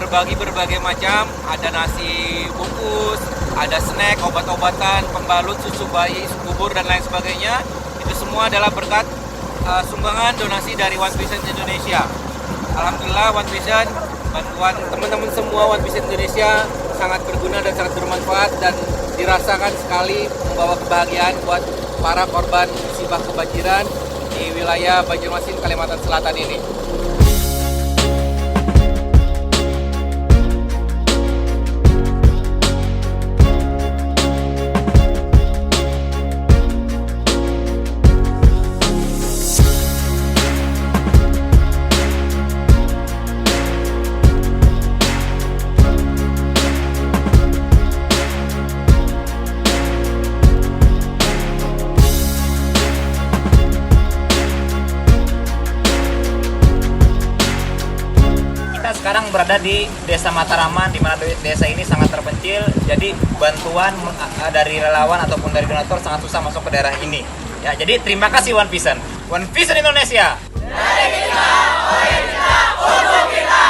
berbagi berbagai macam, ada nasi bungkus, ada snack, obat-obatan, pembalut, susu bayi, bubur dan lain sebagainya. Itu semua adalah berkat sumbangan donasi dari One Vision Indonesia. Alhamdulillah One Vision, bantuan teman-teman semua One Vision Indonesia sangat berguna dan sangat bermanfaat dan dirasakan sekali membawa kebahagiaan buat para korban musibah kebanjiran di wilayah Banjarmasin, Kalimantan Selatan ini. Sekarang berada di Desa Mataraman, di mana desa ini sangat terpencil, jadi bantuan dari relawan ataupun dari donatur sangat susah masuk ke daerah ini. Ya, jadi terima kasih One Vision. One Vision Indonesia. Dari kita, oleh kita, untuk kita.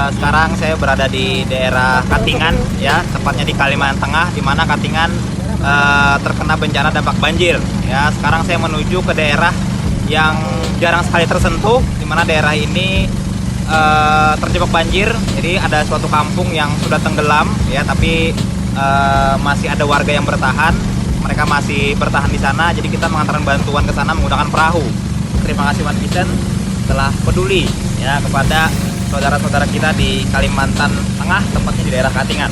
Sekarang saya berada di daerah Katingan, ya, tepatnya di Kalimantan Tengah, di mana Katingan terkena bencana dampak banjir. Ya, sekarang saya menuju ke daerah yang jarang sekali tersentuh, di mana daerah ini terjebak banjir. Jadi ada suatu kampung yang sudah tenggelam, ya, tapi masih ada warga yang bertahan. Mereka masih bertahan di sana. Jadi kita mengantarkan bantuan ke sana menggunakan perahu. Terima kasih One Vision telah peduli, ya, kepada saudara-saudara kita di Kalimantan Tengah, tepatnya di daerah Katingan.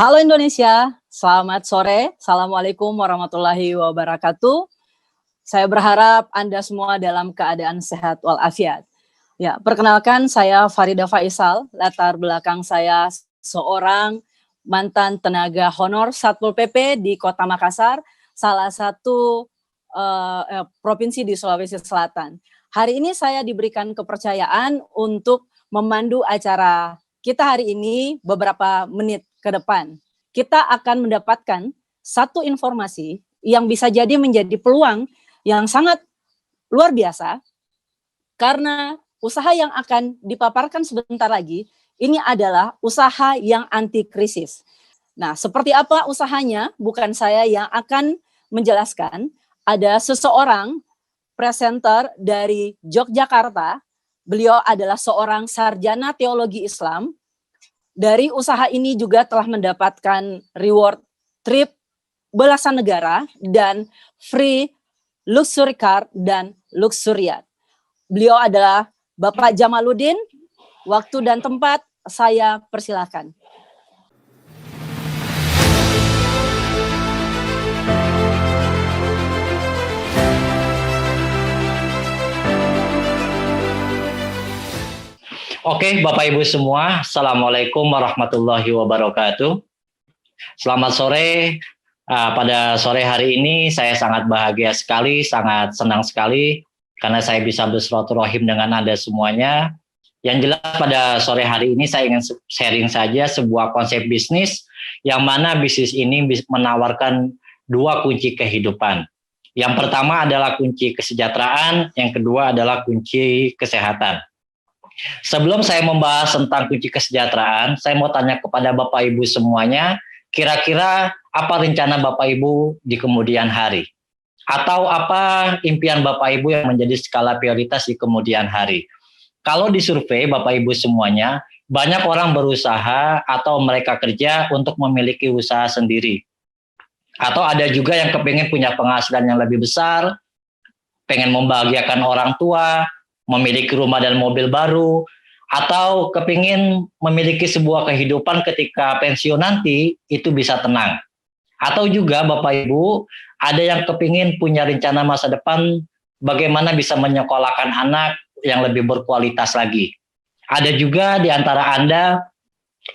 Halo Indonesia, selamat sore. Assalamualaikum warahmatullahi wabarakatuh. Saya berharap Anda semua dalam keadaan sehat walafiat. Ya, perkenalkan saya Farida Faisal. Latar belakang saya seorang mantan tenaga honor Satpol PP di Kota Makassar, salah satu provinsi di Sulawesi Selatan. Hari ini saya diberikan kepercayaan untuk memandu acara kita hari ini beberapa menit ke depan. Kita akan mendapatkan satu informasi yang bisa jadi menjadi peluang yang sangat luar biasa karena usaha yang akan dipaparkan sebentar lagi ini adalah usaha yang anti krisis. Nah, seperti apa usahanya? Bukan saya yang akan menjelaskan. Ada seseorang presenter dari Yogyakarta. Beliau adalah seorang sarjana teologi Islam. Dari usaha ini juga telah mendapatkan reward trip belasan negara dan free luxury car dan luxury yacht. Beliau adalah Bapak Jamaluddin. Waktu dan tempat saya persilahkan. Oke, Bapak Ibu semua, Assalamualaikum warahmatullahi wabarakatuh. Selamat sore. Pada sore hari ini saya sangat bahagia sekali, sangat senang sekali karena saya bisa bersilaturahim dengan Anda semuanya. Yang jelas pada sore hari ini saya ingin sharing saja sebuah konsep bisnis yang mana bisnis ini menawarkan dua kunci kehidupan. Yang pertama adalah kunci kesejahteraan, yang kedua adalah kunci kesehatan. Sebelum saya membahas tentang kunci kesejahteraan, saya mau tanya kepada Bapak Ibu semuanya, kira-kira apa rencana Bapak Ibu di kemudian hari? Atau apa impian Bapak Ibu yang menjadi skala prioritas di kemudian hari? Kalau disurvei Bapak Ibu semuanya, banyak orang berusaha atau mereka kerja untuk memiliki usaha sendiri. Atau ada juga yang kepingin punya penghasilan yang lebih besar, pengen membahagiakan orang tua, memiliki rumah dan mobil baru, atau kepingin memiliki sebuah kehidupan ketika pensiun nanti itu bisa tenang. Atau juga Bapak Ibu ada yang kepingin punya rencana masa depan bagaimana bisa menyekolahkan anak yang lebih berkualitas lagi. Ada juga di antara Anda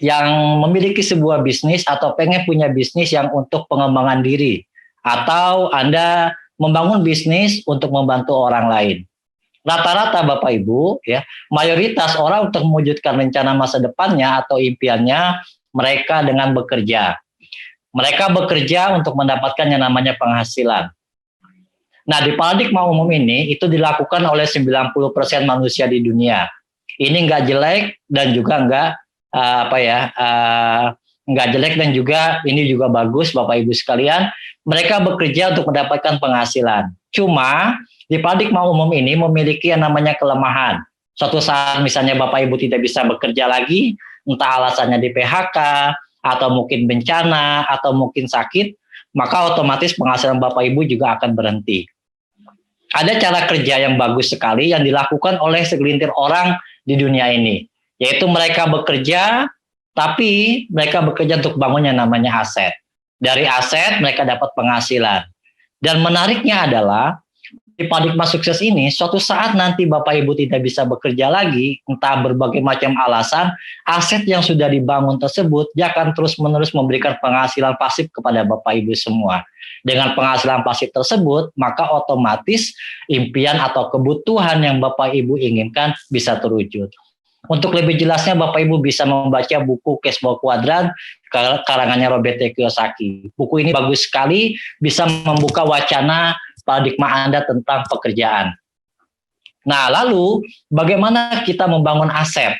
yang memiliki sebuah bisnis atau pengen punya bisnis yang untuk pengembangan diri. Atau Anda membangun bisnis untuk membantu orang lain. Rata-rata Bapak Ibu, ya, mayoritas orang untuk mewujudkan rencana masa depannya atau impiannya, mereka dengan bekerja. Mereka bekerja untuk mendapatkan yang namanya penghasilan. Nah, di paradigma umum ini, itu dilakukan oleh 90% manusia di dunia. Ini nggak jelek dan juga nggak jelek dan juga ini juga bagus Bapak Ibu sekalian. Mereka bekerja untuk mendapatkan penghasilan. Cuma di paradigma umum ini memiliki yang namanya kelemahan. Suatu saat misalnya Bapak Ibu tidak bisa bekerja lagi, entah alasannya di PHK, atau mungkin bencana, atau mungkin sakit, maka otomatis penghasilan Bapak Ibu juga akan berhenti. Ada cara kerja yang bagus sekali yang dilakukan oleh segelintir orang di dunia ini, yaitu mereka bekerja, tapi mereka bekerja untuk bangun yang namanya aset. Dari aset mereka dapat penghasilan. Dan menariknya adalah di paradigma sukses ini, suatu saat nanti Bapak Ibu tidak bisa bekerja lagi, entah berbagai macam alasan, aset yang sudah dibangun tersebut, dia akan terus-menerus memberikan penghasilan pasif kepada Bapak Ibu semua. Dengan penghasilan pasif tersebut, maka otomatis impian atau kebutuhan yang Bapak Ibu inginkan bisa terwujud. Untuk lebih jelasnya, Bapak Ibu bisa membaca buku Cash Flow Quadrant, karangannya Robert T. Kiyosaki. Buku ini bagus sekali, bisa membuka wacana paradigma Anda tentang pekerjaan. Nah, lalu bagaimana kita membangun aset?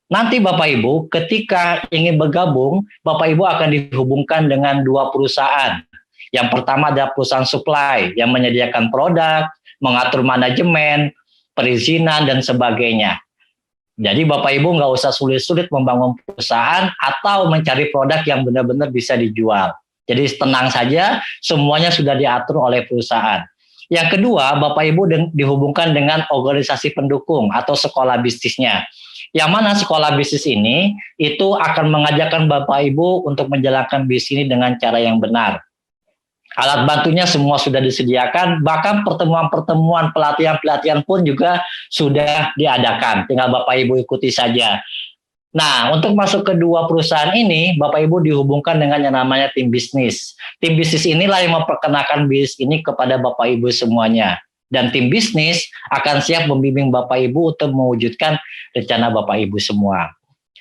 Nanti Bapak Ibu ketika ingin bergabung, Bapak Ibu akan dihubungkan dengan dua perusahaan. Yang pertama adalah perusahaan supply yang menyediakan produk, mengatur manajemen, perizinan, dan sebagainya. Jadi Bapak Ibu nggak usah sulit-sulit membangun perusahaan atau mencari produk yang benar-benar bisa dijual. Jadi tenang saja, semuanya sudah diatur oleh perusahaan. Yang kedua, Bapak Ibu dihubungkan dengan organisasi pendukung atau sekolah bisnisnya. Yang mana sekolah bisnis ini itu akan mengajarkan Bapak Ibu untuk menjalankan bisnis ini dengan cara yang benar. Alat bantunya semua sudah disediakan, bahkan pertemuan-pertemuan pelatihan-pelatihan pun juga sudah diadakan. Tinggal Bapak Ibu ikuti saja. Nah, untuk masuk ke dua perusahaan ini, Bapak Ibu dihubungkan dengan yang namanya tim bisnis. Tim bisnis inilah yang memperkenalkan bisnis ini kepada Bapak Ibu semuanya. Dan tim bisnis akan siap membimbing Bapak Ibu untuk mewujudkan rencana Bapak Ibu semua.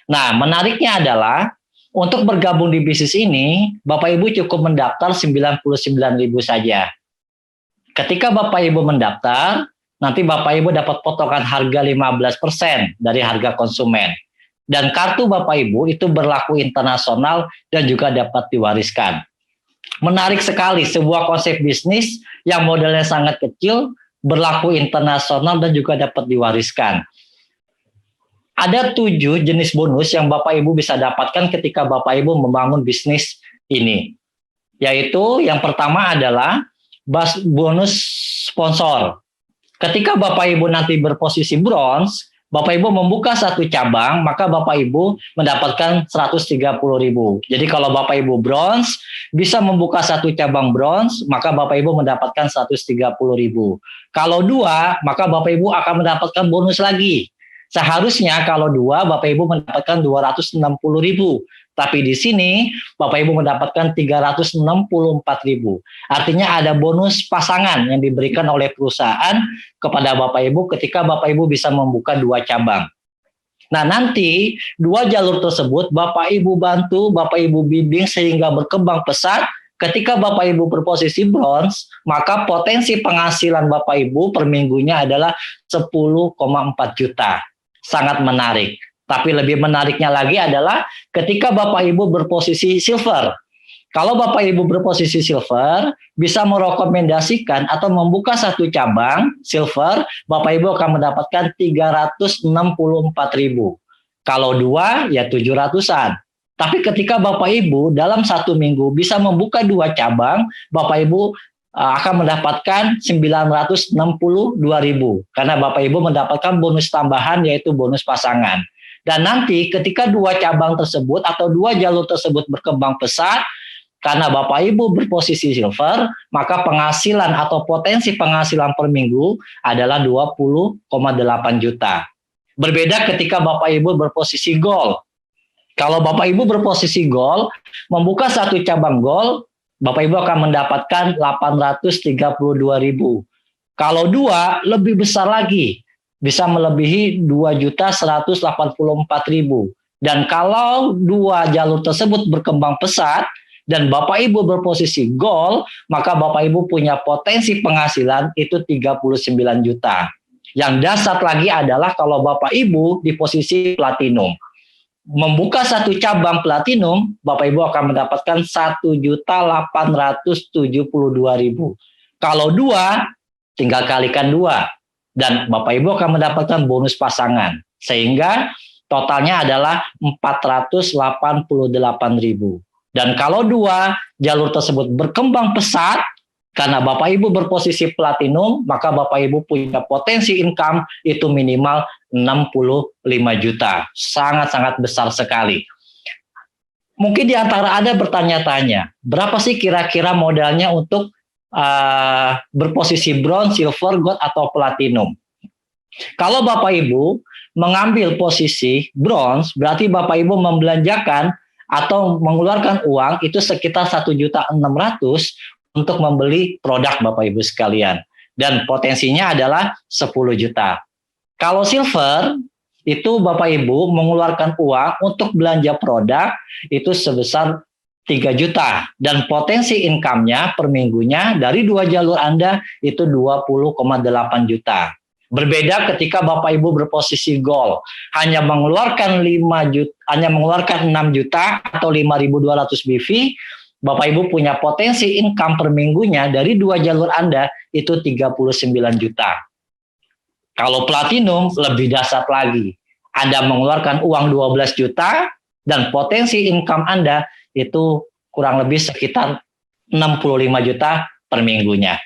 Nah, menariknya adalah untuk bergabung di bisnis ini, Bapak Ibu cukup mendaftar 99.000 saja. Ketika Bapak Ibu mendaftar, nanti Bapak Ibu dapat potongan harga 15% dari harga konsumen. Dan kartu Bapak Ibu itu berlaku internasional dan juga dapat diwariskan. Menarik sekali sebuah konsep bisnis yang modelnya sangat kecil, berlaku internasional dan juga dapat diwariskan. Ada 7 jenis bonus yang Bapak Ibu bisa dapatkan ketika Bapak Ibu membangun bisnis ini. Yaitu yang pertama adalah bonus sponsor. Ketika Bapak Ibu nanti berposisi bronze, Bapak Ibu membuka satu cabang, maka Bapak Ibu mendapatkan 130.000. Jadi kalau Bapak Ibu bronze, bisa membuka satu cabang bronze, maka Bapak Ibu mendapatkan 130.000. Kalau 2, maka Bapak Ibu akan mendapatkan bonus lagi. Seharusnya kalau 2, Bapak Ibu mendapatkan 260.000. Tapi di sini Bapak Ibu mendapatkan 364.000. Artinya ada bonus pasangan yang diberikan oleh perusahaan kepada Bapak Ibu ketika Bapak Ibu bisa membuka 2 cabang. Nah, nanti 2 jalur tersebut Bapak Ibu bantu, Bapak Ibu bimbing sehingga berkembang pesat. Ketika Bapak Ibu berposisi bronze, maka potensi penghasilan Bapak Ibu per minggunya adalah 10,4 juta. Sangat menarik. Tapi lebih menariknya lagi adalah ketika Bapak Ibu berposisi silver. Kalau Bapak Ibu berposisi silver, bisa merekomendasikan atau membuka satu cabang silver, Bapak Ibu akan mendapatkan 364.000. Kalau 2, ya 700-an. Tapi ketika Bapak Ibu dalam 1 minggu bisa membuka 2 cabang, Bapak Ibu akan mendapatkan 962.000. Karena Bapak Ibu mendapatkan bonus tambahan yaitu bonus pasangan. Dan nanti ketika 2 cabang tersebut atau 2 jalur tersebut berkembang pesat, karena Bapak Ibu berposisi silver, maka penghasilan atau potensi penghasilan per minggu adalah 20,8 juta. Berbeda ketika Bapak Ibu berposisi gold. Kalau Bapak Ibu berposisi gold, membuka satu cabang gold, Bapak Ibu akan mendapatkan 832.000. Kalau 2, lebih besar lagi. Bisa melebihi 2.184.000. Dan kalau 2 jalur tersebut berkembang pesat dan Bapak Ibu berposisi gold, maka Bapak Ibu punya potensi penghasilan itu 39 juta. Yang dasar lagi adalah kalau Bapak Ibu di posisi platinum. Membuka satu cabang platinum, Bapak Ibu akan mendapatkan 1.872.000. Kalau 2, tinggal kalikan 2. Dan Bapak Ibu akan mendapatkan bonus pasangan. Sehingga totalnya adalah 488.000. Dan kalau 2 jalur tersebut berkembang pesat, karena Bapak Ibu berposisi platinum, maka Bapak Ibu punya potensi income itu minimal 65 juta. Sangat-sangat besar sekali. Mungkin di antara Anda bertanya-tanya, berapa sih kira-kira modalnya untuk berposisi bronze, silver, gold, atau platinum? Kalau Bapak Ibu mengambil posisi bronze, berarti Bapak Ibu membelanjakan atau mengeluarkan uang itu sekitar 1.600.000 untuk membeli produk Bapak Ibu sekalian. Dan potensinya adalah 10 juta. Kalau silver, itu Bapak Ibu mengeluarkan uang untuk belanja produk itu sebesar 3 juta. Dan potensi income-nya per minggunya dari 2 jalur Anda itu 20,8 juta. Berbeda ketika Bapak Ibu berposisi gold, hanya mengeluarkan 6 juta atau 5.200 BV, Bapak Ibu punya potensi income per minggunya dari 2 jalur Anda itu 39 juta. Kalau platinum lebih dahsyat lagi. Anda mengeluarkan uang 12 juta dan potensi income Anda itu kurang lebih sekitar 65 juta per minggunya.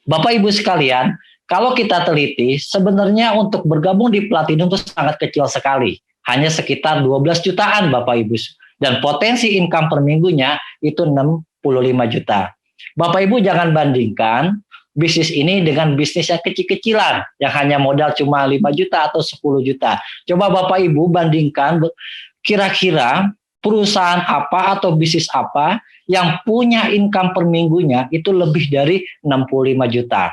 Bapak Ibu sekalian, Kalau kita teliti, sebenarnya untuk bergabung di Platinum itu sangat kecil sekali. Hanya sekitar 12 jutaan Bapak Ibu. Dan potensi income per minggunya itu 65 juta. Bapak Ibu jangan bandingkan bisnis ini dengan bisnis yang kecil-kecilan, yang hanya modal cuma 5 juta atau 10 juta. Coba Bapak Ibu bandingkan kira-kira perusahaan apa atau bisnis apa yang punya income per minggunya itu lebih dari 65 juta.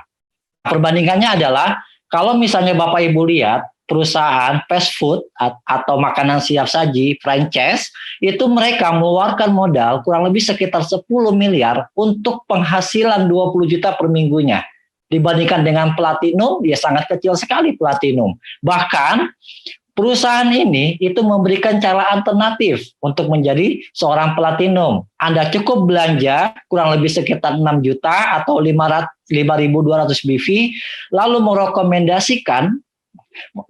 Perbandingannya adalah kalau misalnya Bapak Ibu lihat perusahaan fast food atau makanan siap saji, franchise, itu mereka mengeluarkan modal kurang lebih sekitar 10 miliar untuk penghasilan 20 juta per minggunya. Dibandingkan dengan Platinum, ya sangat kecil sekali Platinum. Bahkan perusahaan ini itu memberikan cara alternatif untuk menjadi seorang Platinum. Anda cukup belanja kurang lebih sekitar 6 juta atau 5.200 BV, lalu merekomendasikan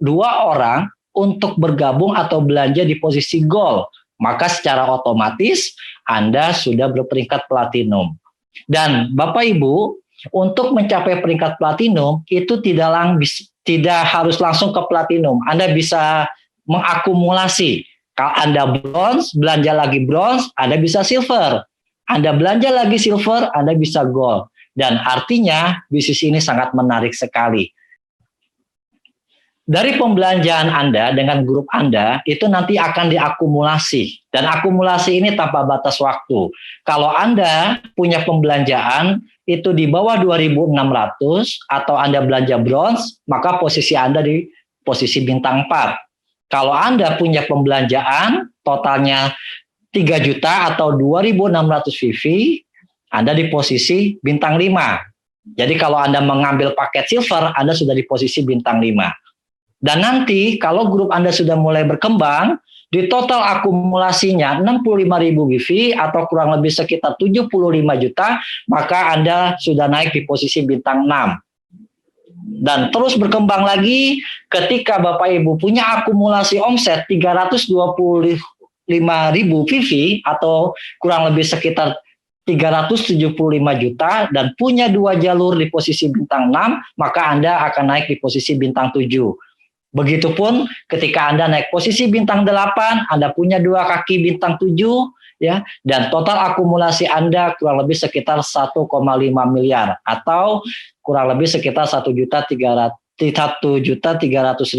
2 orang untuk bergabung atau belanja di posisi gold. Maka secara otomatis Anda sudah berperingkat Platinum. Dan Bapak Ibu, untuk mencapai peringkat Platinum itu tidak harus langsung ke Platinum. Anda bisa mengakumulasi. Kalau Anda bronze, belanja lagi bronze, Anda bisa silver. Anda belanja lagi silver, Anda bisa gold. Dan artinya bisnis ini sangat menarik sekali. Dari pembelanjaan Anda dengan grup Anda, itu nanti akan diakumulasi. Dan akumulasi ini tanpa batas waktu. Kalau Anda punya pembelanjaan itu di bawah 2.600 atau Anda belanja bronze, maka posisi Anda di posisi bintang 4. Kalau Anda punya pembelanjaan totalnya 3 juta atau 2.600 VV, Anda di posisi bintang 5. Jadi kalau Anda mengambil paket silver, Anda sudah di posisi bintang 5. Dan nanti kalau grup Anda sudah mulai berkembang, di total akumulasinya 65.000 BV atau kurang lebih sekitar 75 juta, maka Anda sudah naik di posisi bintang 6. Dan terus berkembang lagi ketika Bapak Ibu punya akumulasi omset 325.000 VV atau kurang lebih sekitar 375 juta dan punya 2 jalur di posisi bintang 6, maka Anda akan naik di posisi bintang 7. Begitupun ketika Anda naik posisi bintang 8, Anda punya 2 kaki bintang 7, ya, dan total akumulasi Anda kurang lebih sekitar 1,5 miliar atau kurang lebih sekitar 1.300.000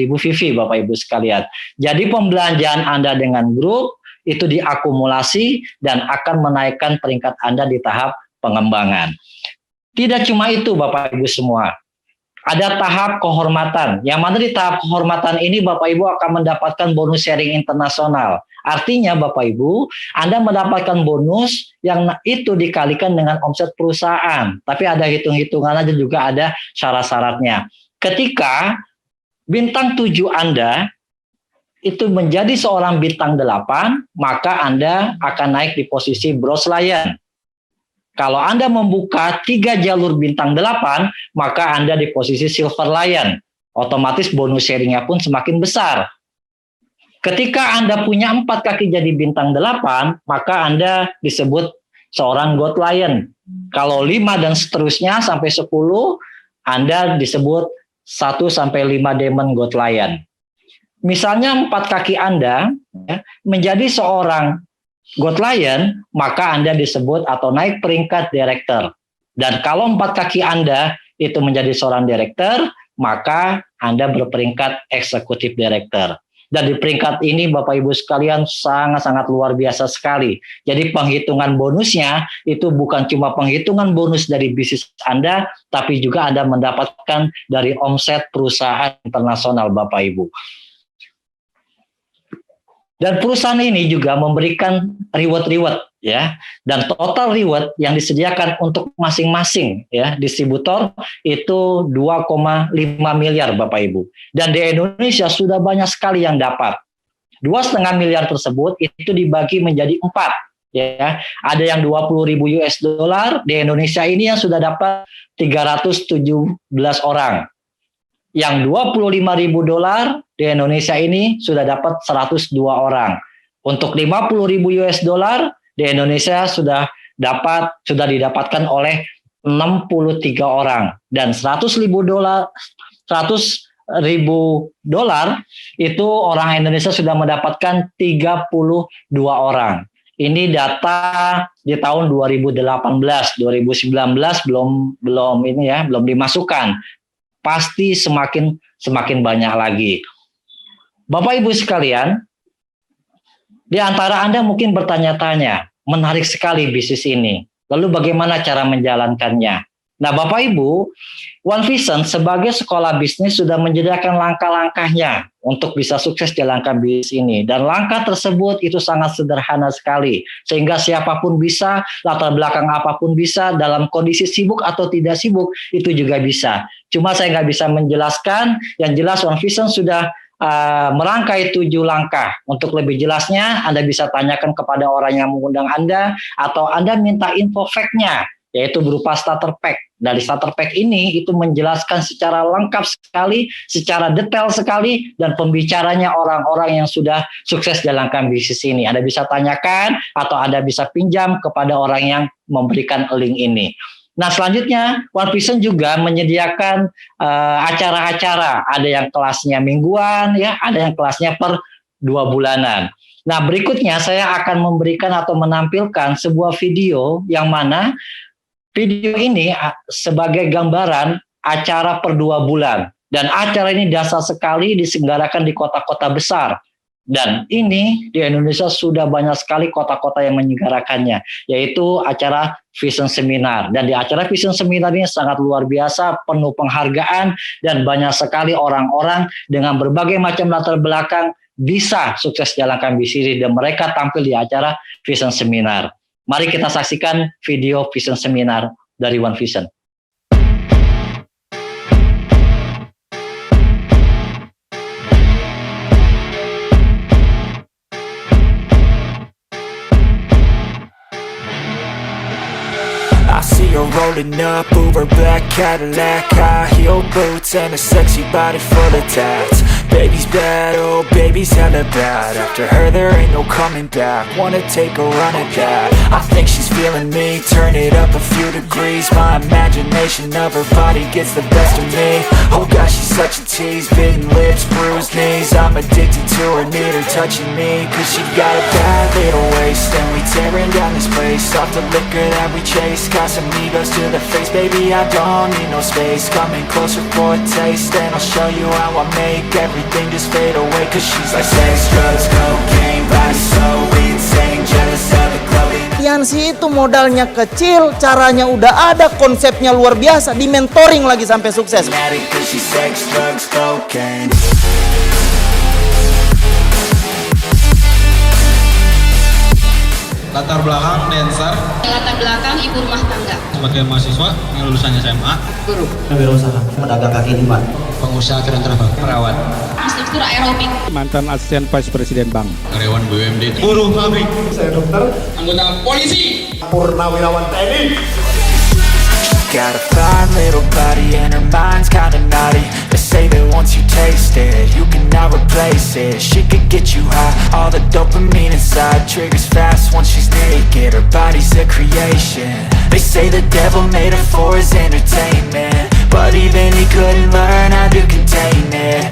VV Bapak Ibu sekalian. Jadi pembelanjaan Anda dengan grup itu diakumulasi dan akan menaikkan peringkat Anda di tahap pengembangan. Tidak cuma itu Bapak Ibu semua. Ada tahap kehormatan, yang mana di tahap kehormatan ini Bapak Ibu akan mendapatkan bonus sharing internasional. Artinya Bapak Ibu, Anda mendapatkan bonus yang itu dikalikan dengan omset perusahaan. Tapi ada hitung-hitungan aja juga ada syarat-syaratnya. Ketika bintang 7 Anda itu menjadi seorang bintang 8, maka Anda akan naik di posisi Bronze Lion. Kalau Anda membuka 3 jalur bintang 8, maka Anda di posisi Silver Lion. Otomatis bonus sharingnya pun semakin besar. Ketika Anda punya 4 kaki jadi bintang 8, maka Anda disebut seorang Gold Lion. Kalau 5 dan seterusnya sampai 10, Anda disebut 1 sampai 5 Diamond Gold Lion. Misalnya 4 kaki Anda menjadi seorang Gold Lion, maka Anda disebut atau naik peringkat director. Dan kalau 4 kaki Anda itu menjadi seorang director, maka Anda berperingkat executive director. Dan di peringkat ini Bapak Ibu sekalian sangat-sangat luar biasa sekali. Jadi penghitungan bonusnya itu bukan cuma penghitungan bonus dari bisnis Anda, tapi juga Anda mendapatkan dari omset perusahaan internasional Bapak Ibu. Dan perusahaan ini juga memberikan reward ya, dan total reward yang disediakan untuk masing-masing ya distributor itu 2,5 miliar Bapak Ibu. Dan di Indonesia sudah banyak sekali yang dapat. 2,5 miliar tersebut itu dibagi menjadi 4 ya. Ada yang 20.000 US dollar, di Indonesia ini yang sudah dapat 317 orang. Yang 25.000 dolar di Indonesia ini sudah dapat 102 orang. Untuk 50.000 US dollar di Indonesia sudah didapatkan oleh 63 orang dan 100.000 dolar itu orang Indonesia sudah mendapatkan 32 orang. Ini data di tahun 2018, 2019 belum dimasukkan. Pasti semakin banyak lagi. Bapak Ibu sekalian, di antara Anda mungkin bertanya-tanya, menarik sekali bisnis ini. Lalu bagaimana cara menjalankannya? Nah, Bapak Ibu, One Vision sebagai sekolah bisnis sudah menyediakan langkah-langkahnya untuk bisa sukses jalankan bisnis ini. Dan langkah tersebut itu sangat sederhana sekali. Sehingga siapapun bisa, latar belakang apapun bisa, dalam kondisi sibuk atau tidak sibuk, itu juga bisa. Cuma saya nggak bisa menjelaskan, yang jelas One Vision sudah merangkai 7 langkah. Untuk lebih jelasnya, Anda bisa tanyakan kepada orang yang mengundang Anda, atau Anda minta info fact-nya, yaitu berupa starter pack. Dari starter pack ini itu menjelaskan secara lengkap sekali, secara detail sekali, dan pembicaranya orang-orang yang sudah sukses jalankan bisnis ini. Anda bisa tanyakan atau Anda bisa pinjam kepada orang yang memberikan link ini. Nah, selanjutnya One Vision juga menyediakan acara-acara. Ada yang kelasnya mingguan, ya, ada yang kelasnya per 2 bulanan. Nah, berikutnya saya akan memberikan atau menampilkan sebuah video yang mana video ini sebagai gambaran acara per 2 bulan. Dan acara ini dasar sekali diselenggarakan di kota-kota besar. Dan ini di Indonesia sudah banyak sekali kota-kota yang menyelenggarakannya, yaitu acara Vision Seminar. Dan di acara Vision Seminar ini sangat luar biasa, penuh penghargaan, dan banyak sekali orang-orang dengan berbagai macam latar belakang bisa sukses jalankan bisnis, dan mereka tampil di acara Vision Seminar. Mari kita saksikan video Vision Seminar dari One Vision. I see her rolling up, Uber black Cadillac, high heel boots and a sexy body full of tats. Baby's bad, oh baby's hella bad. After her there ain't no coming back. Wanna take a run at that. I think she's feeling me, turn it up a few degrees. My imagination of her body gets the best of me. Oh gosh, she's such a tease, bitten lips, bruised knees. I'm addicted to her, need her touching me, cause she got a bad little waist. And we tearing down this place, off the liquor that we chase. Got some egos to the face, baby I don't need no space. Coming closer for a taste, and I'll show you how I make everything just fade away. Cause she's like sex, drugs, cocaine, body so insane, jealous of the glowing. Yansi itu modalnya kecil, caranya udah ada, konsepnya luar biasa, di mentoring lagi sampai sukses. Cause she's sex, drugs, cocaine. Latar belakang dancer, latar belakang ibu rumah tangga, sebagai mahasiswa yang lulusan SMA, guru, Wirausaha, pedagang kaki lima, pengusaha keren travel, perawat, instruktur aerobik, mantan asisten vice presiden bank, karyawan BUMD, buruh pabrik, saya dokter, anggota polisi, Purnawirawan TNI. Got a fine little body and her mind's kinda naughty. They say that once you taste it, you cannot replace it. She could get you high, all the dopamine inside triggers fast once she's naked. Her body's a creation. They say the devil made her for his entertainment, but even he couldn't learn how to contain it.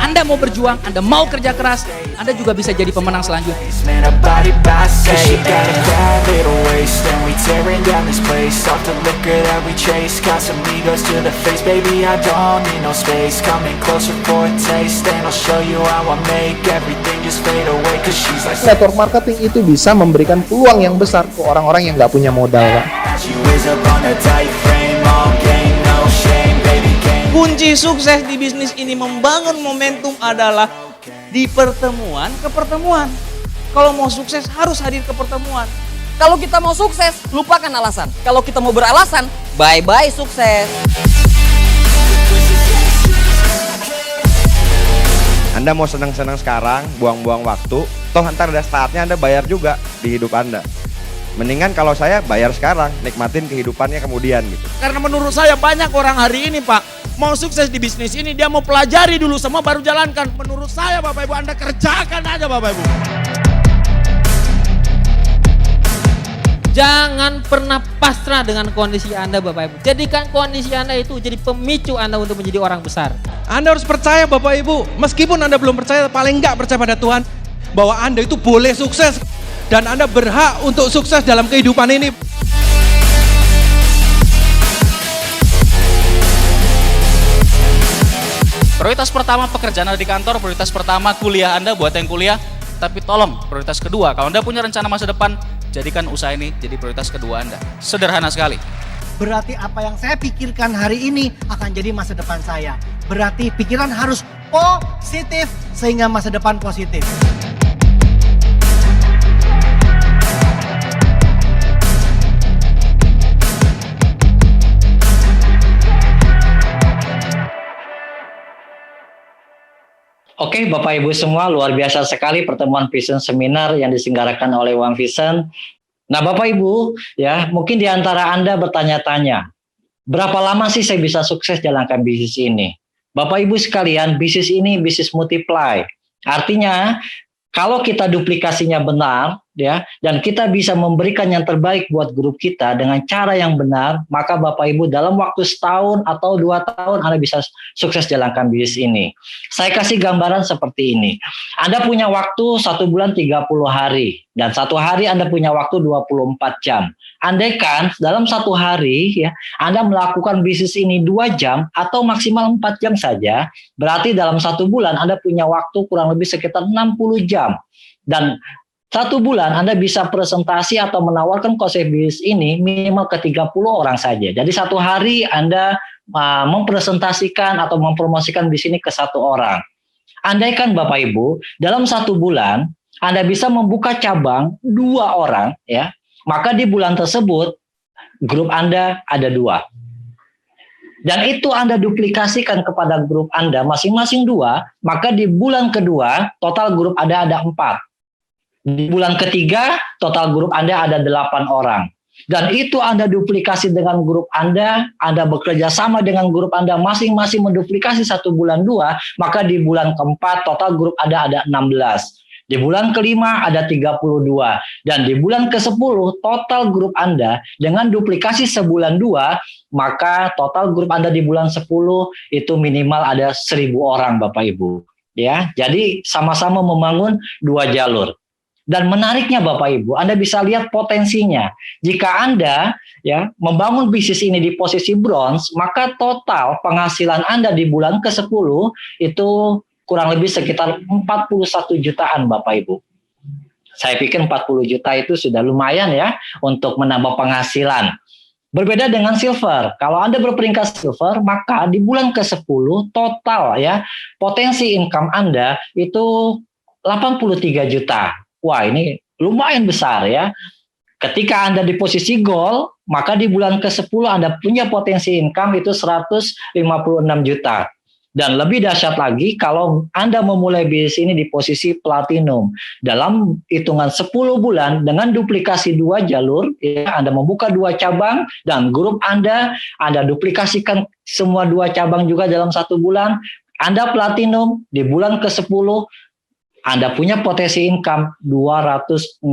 Anda mau berjuang, Anda mau kerja keras, Anda juga bisa jadi pemenang selanjutnya. Man, her body by say she got a bad little waist, and we tearing down this place off the liquor that we chase. Got some egos to the face, baby I don't need no space. Coming closer for a taste, and I'll show you how I make everything just fade away. Cause she's like network marketing itu bisa memberikan peluang yang besar ke orang-orang yang nggak punya modal, Pak. she whiz up on a tight frame, all game, no shame, baby game. Kunci sukses di bisnis ini membangun momentum adalah di pertemuan ke pertemuan. Kalau mau sukses harus hadir ke pertemuan. Kalau kita mau sukses, lupakan alasan. Kalau kita mau beralasan, bye-bye sukses. Anda mau senang-senang sekarang, buang-buang waktu, toh ntar ada saatnya Anda bayar juga di hidup Anda. Mendingan kalau saya bayar sekarang, nikmatin kehidupannya kemudian gitu. Karena menurut saya banyak orang hari ini, Pak, mau sukses di bisnis ini, dia mau pelajari dulu semua baru jalankan. Menurut saya, Bapak Ibu, Anda kerjakan aja, Bapak Ibu. Jangan pernah pasrah dengan kondisi Anda Bapak Ibu. Jadikan kondisi Anda itu jadi pemicu Anda untuk menjadi orang besar. Anda harus percaya Bapak Ibu, meskipun Anda belum percaya, paling enggak percaya pada Tuhan, bahwa Anda itu boleh sukses dan Anda berhak untuk sukses dalam kehidupan ini. Prioritas pertama pekerjaan Anda di kantor, prioritas pertama kuliah Anda buat yang kuliah, tapi tolong prioritas kedua, kalau Anda punya rencana masa depan, jadikan usaha ini jadi prioritas kedua Anda. Sederhana sekali. Berarti apa yang saya pikirkan hari ini akan jadi masa depan saya. Berarti pikiran harus positif sehingga masa depan positif. Oke, Bapak Ibu semua, luar biasa sekali pertemuan Vision Seminar yang diselenggarakan oleh One Vision. Nah, Bapak Ibu, ya, mungkin di antara Anda bertanya-tanya, berapa lama sih saya bisa sukses jalankan bisnis ini? Bapak Ibu sekalian, bisnis ini bisnis multiply. Artinya, kalau kita duplikasinya benar, ya, dan kita bisa memberikan yang terbaik buat grup kita dengan cara yang benar, maka Bapak Ibu dalam waktu setahun atau 2 tahun Anda bisa sukses jalankan bisnis ini. Saya kasih gambaran seperti ini. Anda punya waktu 1 bulan 30 hari, dan 1 hari Anda punya waktu 24 jam. Andaikan dalam 1 hari, ya, Anda melakukan bisnis ini 2 jam atau maksimal 4 jam saja, berarti dalam 1 bulan Anda punya waktu kurang lebih sekitar 60 jam. Dan 1 bulan Anda bisa presentasi atau menawarkan konsep bisnis ini minimal ke 30 orang saja. Jadi 1 hari Anda mempresentasikan atau mempromosikan bisnis ini ke 1 orang. Andaikan Bapak Ibu, dalam 1 bulan Anda bisa membuka cabang 2 orang, ya, maka di bulan tersebut grup Anda ada 2. Dan itu Anda duplikasikan kepada grup Anda masing-masing 2, maka di bulan kedua total grup Anda ada 4. Di bulan ketiga, total grup Anda ada 8 orang. Dan itu Anda duplikasi dengan grup Anda bekerja sama dengan grup Anda masing-masing menduplikasi 1 bulan 2, maka di bulan keempat total grup Anda ada 16. Di bulan kelima ada 32. Dan di bulan ke-10 total grup Anda dengan duplikasi sebulan 2, maka total grup Anda di bulan 10 itu minimal ada 1.000 orang Bapak Ibu. Ya, jadi sama-sama membangun 2 jalur. Dan menariknya Bapak Ibu, Anda bisa lihat potensinya. Jika Anda, ya, membangun bisnis ini di posisi bronze, maka total penghasilan Anda di bulan ke-10 itu kurang lebih sekitar 41 jutaan Bapak Ibu. Saya pikir 40 juta itu sudah lumayan ya untuk menambah penghasilan. Berbeda dengan silver. Kalau Anda berperingkat silver, maka di bulan ke-10 total, ya, potensi income Anda itu 83 juta. Wah, ini lumayan besar ya. Ketika Anda di posisi gold, maka di bulan ke-10 Anda punya potensi income itu 156 juta. Dan lebih dahsyat lagi kalau Anda memulai bisnis ini di posisi platinum. Dalam hitungan 10 bulan dengan duplikasi 2 jalur, ya, Anda membuka 2 cabang dan grup Anda duplikasikan semua 2 cabang juga dalam 1 bulan. Anda platinum di bulan ke-10, Anda punya potensi income 260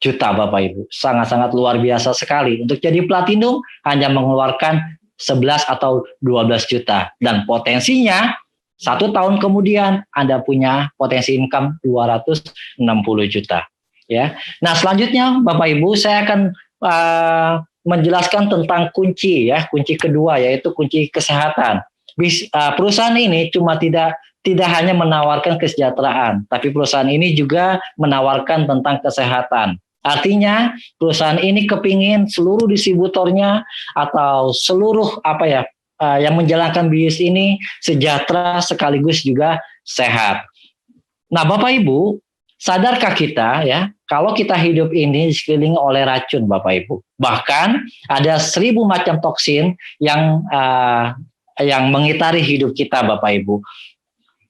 juta Bapak Ibu. Sangat-sangat luar biasa sekali. Untuk jadi platinum hanya mengeluarkan 11 atau 12 juta. Dan potensinya 1 tahun kemudian Anda punya potensi income 260 juta. Ya. Nah, selanjutnya Bapak Ibu saya akan menjelaskan tentang kunci ya, kunci kedua yaitu kunci kesehatan. Perusahaan ini cuma tidak hanya menawarkan kesejahteraan, tapi perusahaan ini juga menawarkan tentang kesehatan. Artinya perusahaan ini kepingin seluruh distributornya atau seluruh yang menjalankan bisnis ini sejahtera sekaligus juga sehat. Nah, Bapak Ibu, sadarkah kita ya kalau kita hidup ini dikelilingi oleh racun Bapak Ibu. Bahkan ada 1000 macam toksin yang mengitari hidup kita Bapak Ibu.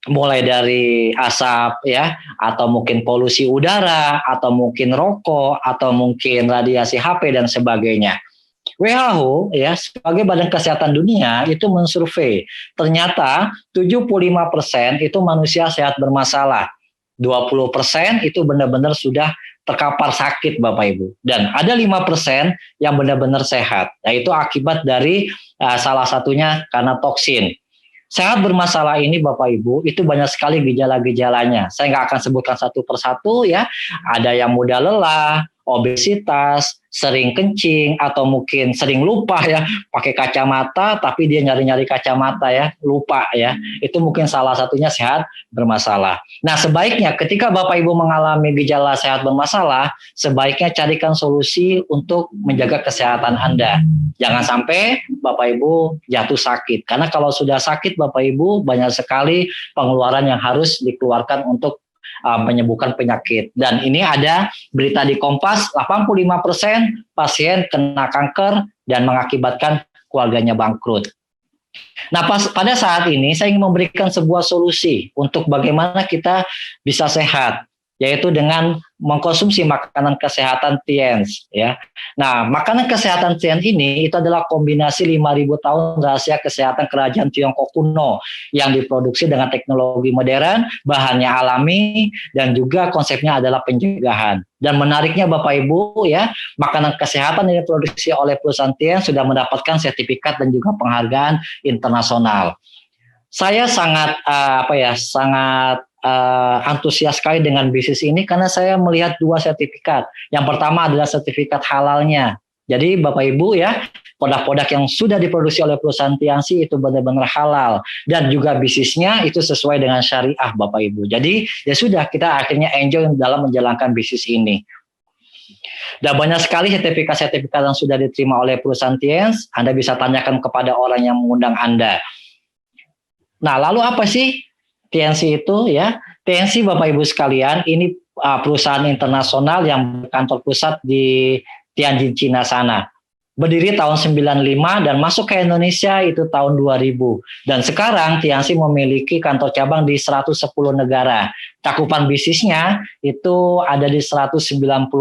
Mulai dari asap ya, atau mungkin polusi udara, atau mungkin rokok, atau mungkin radiasi HP dan sebagainya. WHO ya sebagai Badan Kesehatan Dunia itu mensurvei ternyata 75% itu manusia sehat bermasalah. 20% itu benar-benar sudah terkapar sakit Bapak Ibu. Dan ada 5% yang benar-benar sehat, yaitu akibat dari salah satunya karena toksin. Sehat bermasalah ini Bapak Ibu, itu banyak sekali gejala-gejalanya. Saya nggak akan sebutkan satu persatu ya. Ada yang mudah lelah, obesitas, sering kencing, atau mungkin sering lupa ya, pakai kacamata tapi dia nyari-nyari kacamata ya, lupa ya. Itu mungkin salah satunya sehat bermasalah. Nah, sebaiknya ketika Bapak Ibu mengalami gejala sehat bermasalah, sebaiknya carikan solusi untuk menjaga kesehatan Anda. Jangan sampai Bapak Ibu jatuh sakit. Karena kalau sudah sakit Bapak Ibu, banyak sekali pengeluaran yang harus dikeluarkan untuk menyembuhkan penyakit. Dan ini ada berita di Kompas, 85% pasien kena kanker dan mengakibatkan keluarganya bangkrut. Nah, pada saat ini saya ingin memberikan sebuah solusi untuk bagaimana kita bisa sehat, yaitu dengan mengkonsumsi makanan kesehatan Tiens ya. Nah, makanan kesehatan Tiens ini itu adalah kombinasi 5.000 tahun rahasia kesehatan kerajaan Tiongkok kuno yang diproduksi dengan teknologi modern, bahannya alami, dan juga konsepnya adalah pencegahan. Dan menariknya Bapak Ibu ya, makanan kesehatan yang diproduksi oleh perusahaan Tiens sudah mendapatkan sertifikat dan juga penghargaan internasional. Saya sangat antusias sekali dengan bisnis ini karena saya melihat 2 sertifikat. Yang pertama adalah sertifikat halalnya. Jadi Bapak Ibu ya, produk-produk yang sudah diproduksi oleh perusahaan Tianxi itu benar-benar halal, dan juga bisnisnya itu sesuai dengan syariah Bapak Ibu. Jadi ya sudah, kita akhirnya enjoy dalam menjalankan bisnis ini. Dan banyak sekali sertifikat-sertifikat yang sudah diterima oleh perusahaan Tiens. Anda bisa tanyakan kepada orang yang mengundang Anda. Nah, lalu apa sih Tianxi itu ya? Tianxi Bapak Ibu sekalian, ini perusahaan internasional yang berkantor pusat di Tianjin, Cina sana. Berdiri tahun 95 dan masuk ke Indonesia itu tahun 2000. Dan sekarang Tianxi memiliki kantor cabang di 110 negara. Cakupan bisnisnya itu ada di 190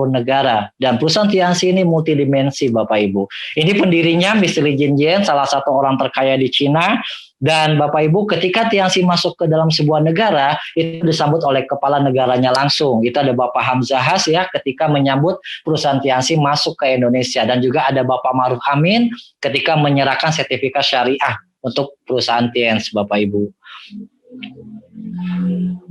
negara. Dan perusahaan Tianxi ini multidimensi Bapak Ibu. Ini pendirinya Mr. Li Jinjian, salah satu orang terkaya di Cina. Dan Bapak Ibu, ketika Tianxi masuk ke dalam sebuah negara, itu disambut oleh kepala negaranya langsung. Itu ada Bapak Hamzah Has ya, ketika menyambut perusahaan Tianxi masuk ke Indonesia. Dan juga ada Bapak Maruf Amin ketika menyerahkan sertifikat syariah untuk perusahaan Tianxi, Bapak Ibu.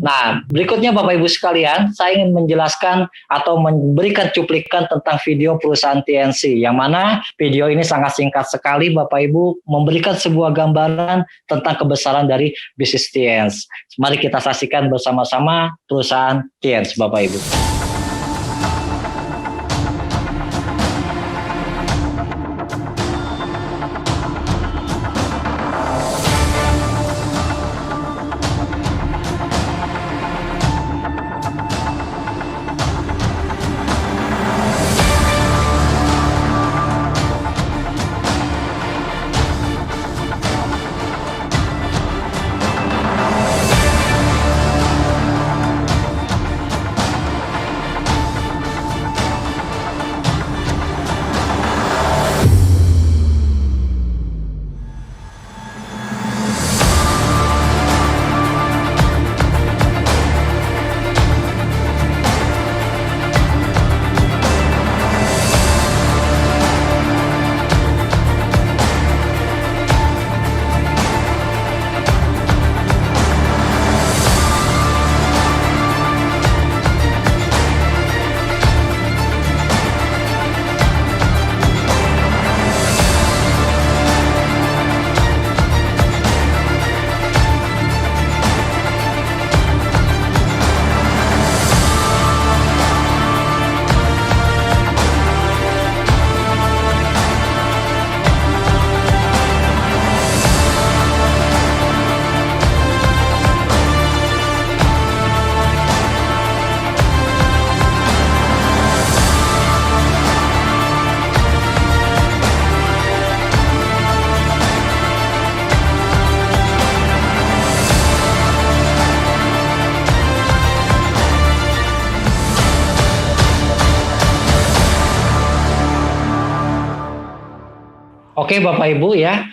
Nah, berikutnya Bapak Ibu sekalian, saya ingin menjelaskan atau memberikan cuplikan tentang video perusahaan Tianxi, yang mana video ini sangat singkat sekali Bapak Ibu, memberikan sebuah gambaran tentang kebesaran dari bisnis Tianxi. Mari kita saksikan bersama-sama perusahaan Tianxi Bapak Ibu. Oke Bapak Ibu ya,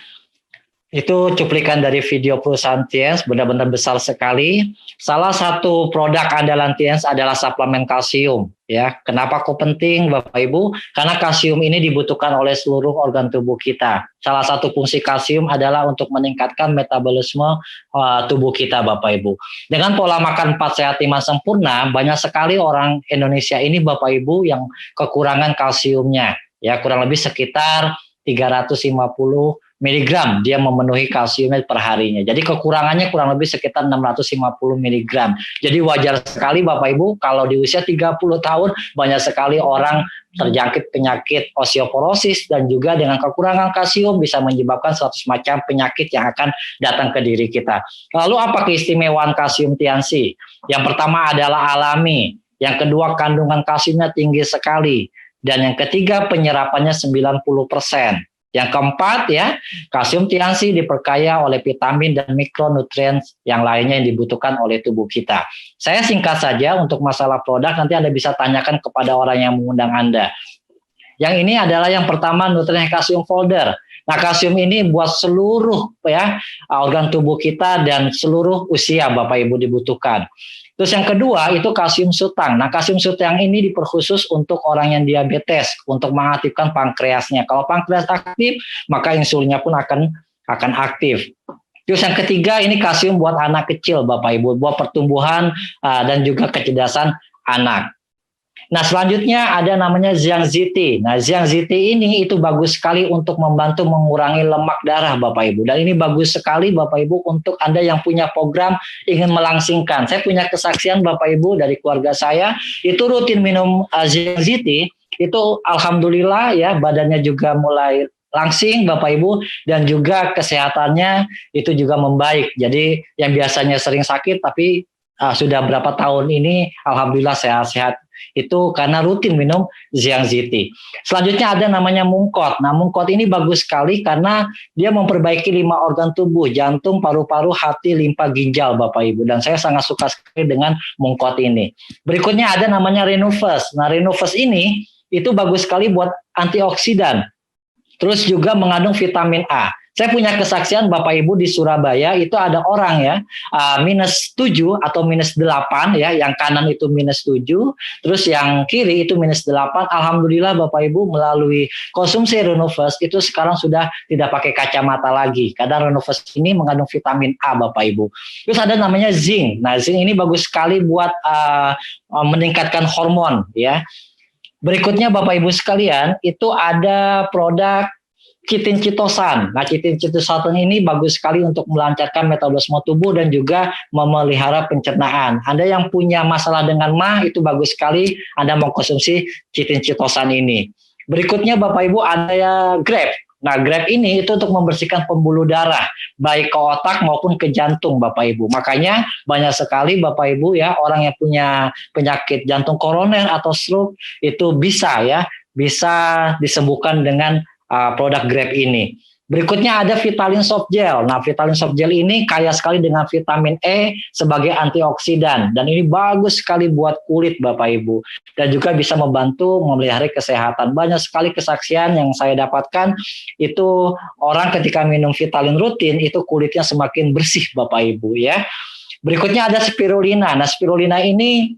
Itu cuplikan dari video perusahaan Tiens, benar-benar besar sekali. Salah satu produk andalan Tiens adalah suplemen kalsium. Ya, kenapa kok penting, Bapak Ibu? Karena kalsium ini dibutuhkan oleh seluruh organ tubuh kita. Salah satu fungsi kalsium adalah untuk meningkatkan metabolisme tubuh kita, Bapak Ibu. Dengan pola makan 4 sehat 5 sempurna, banyak sekali orang Indonesia ini, Bapak Ibu, yang kekurangan kalsiumnya. Ya, kurang lebih sekitar 350 miligram dia memenuhi kalsiumnya per harinya. Jadi kekurangannya kurang lebih sekitar 650 miligram. Jadi wajar sekali Bapak Ibu kalau di usia 30 tahun banyak sekali orang terjangkit penyakit osteoporosis dan juga dengan kekurangan kalsium bisa menyebabkan suatu macam penyakit yang akan datang ke diri kita. Lalu apa keistimewaan kalsium Tiansi? Yang pertama adalah alami, yang kedua kandungan kalsiumnya tinggi sekali, dan yang ketiga penyerapannya 90%. Yang keempat ya, kalsium Tiansi diperkaya oleh vitamin dan mikronutrien yang lainnya yang dibutuhkan oleh tubuh kita. Saya singkat saja untuk masalah produk, nanti Anda bisa tanyakan kepada orang yang mengundang Anda. Yang ini adalah yang pertama nutrien kalsium folder. Nah, kalsium ini buat seluruh ya organ tubuh kita dan seluruh usia Bapak Ibu dibutuhkan. Terus yang kedua itu kalsium sutang. Nah, kalsium sutang ini diperkhusus untuk orang yang diabetes untuk mengaktifkan pankreasnya. Kalau pankreas aktif, maka insulinnya pun akan aktif. Terus yang ketiga ini kalsium buat anak kecil Bapak Ibu, buat pertumbuhan dan juga kecerdasan anak. Nah, selanjutnya ada namanya Xiangziti. Nah, Xiangziti ini itu bagus sekali untuk membantu mengurangi lemak darah Bapak Ibu. Dan ini bagus sekali Bapak Ibu untuk Anda yang punya program ingin melangsingkan. Saya punya kesaksian Bapak Ibu dari keluarga saya, itu rutin minum Xiangziti, itu alhamdulillah ya badannya juga mulai langsing Bapak Ibu dan juga kesehatannya itu juga membaik. Jadi yang biasanya sering sakit tapi sudah berapa tahun ini alhamdulillah sehat-sehat. Itu karena rutin minum Xiangziti. Selanjutnya ada namanya mungkot. Nah, mungkot ini bagus sekali karena dia memperbaiki 5 organ tubuh, jantung, paru-paru, hati, limpa, ginjal Bapak Ibu. Dan saya sangat suka sekali dengan mungkot ini. Berikutnya ada namanya Renuvus. Nah, Renuvus ini itu bagus sekali buat antioksidan. Terus juga mengandung vitamin A. Saya punya kesaksian Bapak Ibu di Surabaya itu ada orang ya -7 atau -8 ya, yang kanan itu -7, terus yang kiri itu -8. Alhamdulillah Bapak Ibu melalui konsumsi Renuvus itu sekarang sudah tidak pakai kacamata lagi karena Renuvus ini mengandung vitamin A Bapak Ibu. Terus ada namanya zinc. Nah, zinc ini bagus sekali buat meningkatkan hormon ya. Berikutnya Bapak Ibu sekalian itu ada produk Chitin Chitosan. Nah, Chitin Chitosan ini bagus sekali untuk melancarkan metabolisme tubuh dan juga memelihara pencernaan. Anda yang punya masalah dengan mah itu bagus sekali Anda mengkonsumsi Chitin Chitosan ini. Berikutnya Bapak Ibu ada ya Grape. Nah, Grape ini itu untuk membersihkan pembuluh darah baik ke otak maupun ke jantung Bapak Ibu. Makanya banyak sekali Bapak Ibu ya orang yang punya penyakit jantung koroner atau stroke itu bisa disembuhkan dengan produk Grape ini. Berikutnya ada Vitalin Soft Gel. Nah, Vitalin Soft Gel ini kaya sekali dengan vitamin E sebagai antioksidan dan ini bagus sekali buat kulit Bapak Ibu dan juga bisa membantu memelihara kesehatan. Banyak sekali kesaksian yang saya dapatkan itu orang ketika minum Vitalin rutin itu kulitnya semakin bersih Bapak Ibu ya. Berikutnya ada Spirulina. Nah, Spirulina ini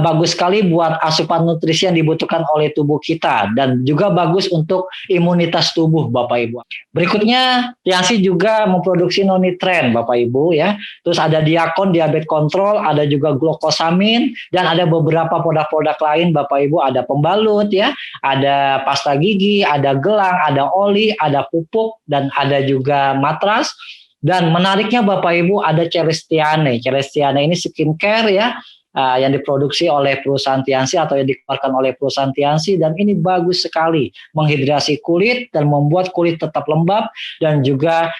bagus sekali buat asupan nutrisi yang dibutuhkan oleh tubuh kita dan juga bagus untuk imunitas tubuh Bapak Ibu. Berikutnya Tiansi juga memproduksi nonitren Bapak Ibu ya. Terus ada Diakon diabetes control, ada juga glukosamin dan ada beberapa produk-produk lain Bapak Ibu, ada pembalut ya, ada pasta gigi, ada gelang, ada oli, ada pupuk dan ada juga matras. Dan menariknya Bapak Ibu ada Celestiane. Celestiane ini skincare ya. Yang diproduksi oleh perusahaan Tiansi atau yang dikeluarkan oleh perusahaan Tiansi dan ini bagus sekali menghidrasi kulit dan membuat kulit tetap lembab dan juga